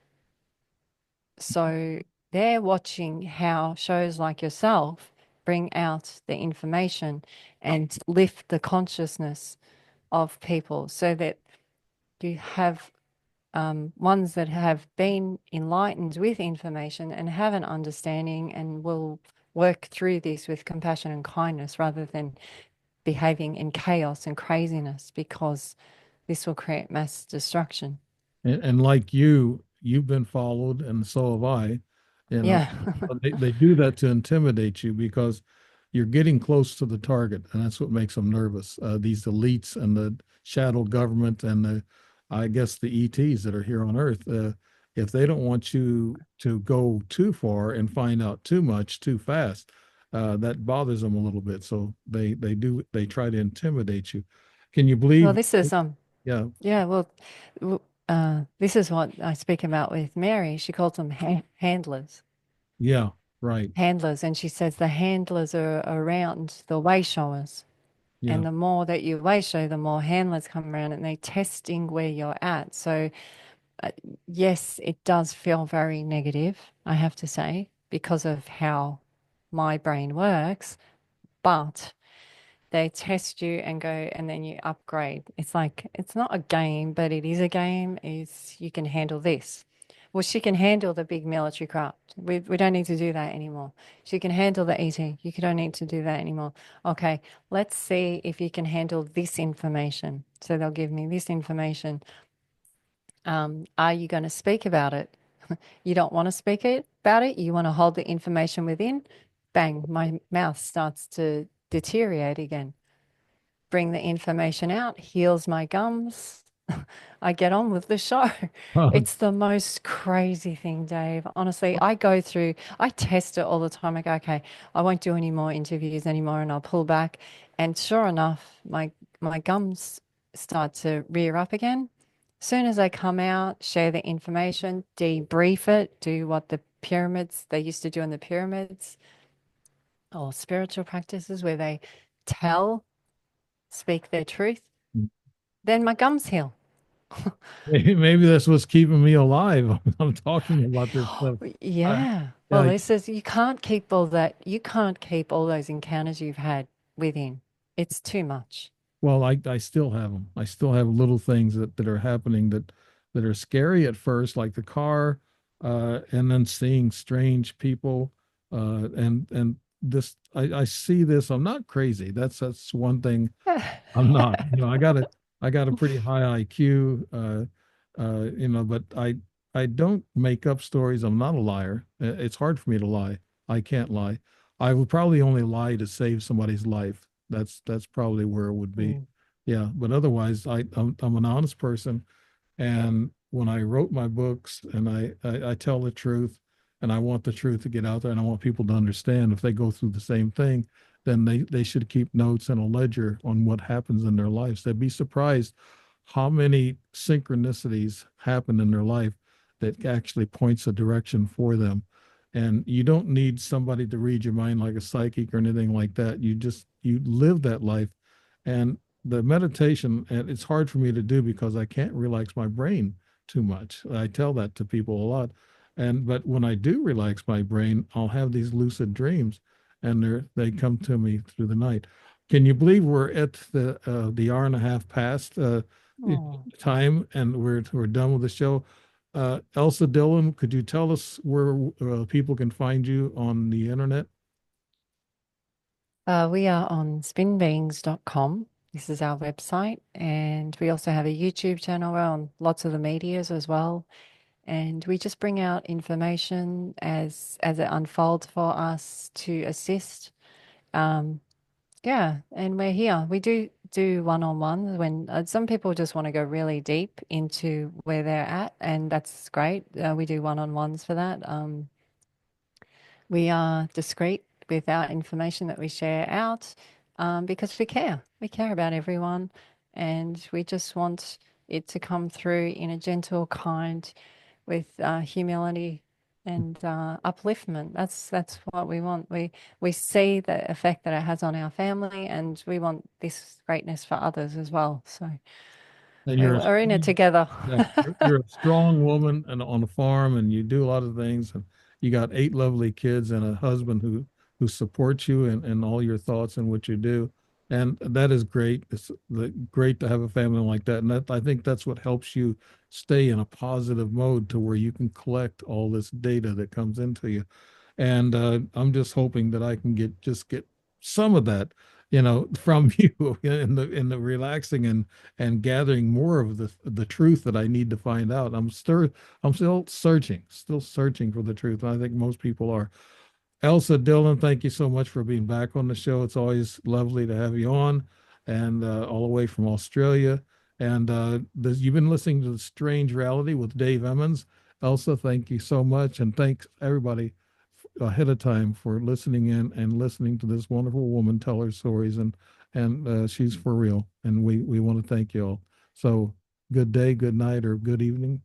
So they're watching how shows like yourself bring out the information and lift the consciousness of people so that you have ones that have been enlightened with information and have an understanding and will work through this with compassion and kindness rather than behaving in chaos and craziness because this will create mass destruction. And like you've been followed, and so have I. You know, Yeah. they do that to intimidate you because you're getting close to the target, and that's what makes them nervous. These elites and the shadow government and the, I guess, the ETs that are here on Earth. If they don't want you to go too far and find out too much too fast, that bothers them a little bit. So they try to intimidate you. Can you Well, believe? this is Yeah, yeah, well, this is what I speak about with Mary. She calls them handlers. yeah, right. Handlers, and she says the handlers are around the way showers. Yeah. And the more that you way show, the more handlers come around and they're testing where you're at. So, uh, yes, it does feel very negative, I have to say, because of how my brain works. But they test you and go, and then you upgrade. It's like, it's not a game, but it is a game. Is you can handle this. Well, she can handle the big military craft. We don't need to do that anymore. She can handle the ET. You don't need to do that anymore. Okay, let's see if you can handle this information. So they'll give me this information. Are you going to speak about it? You don't want to about it. You want to hold the information within. Bang, my mouth starts to deteriorate again. Bring the information out, heals my gums. I get on with the show. It's the most crazy thing, Dave. Honestly, I test it all the time. I go, okay, I won't do any more interviews anymore and I'll pull back. And sure enough, my gums start to rear up again. Soon as I come out, share the information, debrief it, do what the pyramids they used to do in the pyramids or spiritual practices where they tell speak their truth, then my gums heal. Maybe that's what's keeping me alive. I'm talking about this stuff. Uh, Yeah. Well, yeah, this is, you can't keep all that, you can't keep all those encounters you've had within. It's too much. well, I still have them. I still have little things that are happening that are scary at first, like the car, and then seeing strange people, and this I see this. I'm not crazy. That's one thing I'm not. I got a pretty high IQ, but I don't make up stories. I'm not a liar. It's hard for me to lie. I can't lie. I would probably only lie to save somebody's life. That's probably where it would be. Mm. Yeah, but otherwise, I'm an honest person, and when I wrote my books, and I tell the truth, and I want the truth to get out there, and I want people to understand if they go through the same thing, then they should keep notes and a ledger on what happens in their lives. They'd be surprised how many synchronicities happen in their life that actually points a direction for them. And you don't need somebody to read your mind like a psychic or anything like that. You live that life. And the meditation, and it's hard for me to do because I can't relax my brain too much. I tell that to people a lot. But when I do relax my brain, I'll have these lucid dreams, and they come to me through the night. Can you believe we're at the hour and a half past Oh. time, and we're done with the show? Elsa Dillon, could you tell us where people can find you on the internet? We are on spinbeings.com. This is our website. And we also have a YouTube channel. We're on lots of the medias as well. And we just bring out information as it unfolds for us to assist. Um, Yeah, and we're here. We do one-on-ones when some people just want to go really deep into where they're at, and that's great. We do one-on-ones for that. We are discreet with our information that we share out because we care. We care about everyone, and we just want it to come through in a gentle, kind, with humility and upliftment. That's what we want. We see the effect that it has on our family, and we want this greatness for others as well. So And we're in it together. yeah, you're a strong woman and on a farm, and you do a lot of things, and you got 8 lovely kids and a husband who supports you and all your thoughts and what you do, and that is great. Great to have a family like that, and that I think that's what helps you stay in a positive mode to where you can collect all this data that comes into you. And I'm just hoping that I can get some of that, from you in the relaxing and gathering more of the truth that I need to find out. I'm still searching for the truth. And I think most people are. Elsa Dillon, thank you so much for being back on the show. It's always lovely to have you on, and all the way from Australia. And you've been listening to The Strange Reality with Dave Emmons. Elsa, thank you so much. And thanks everybody ahead of time for listening in and listening to this wonderful woman tell her stories. And she's for real. And we want to thank you all. So good day, good night, or good evening.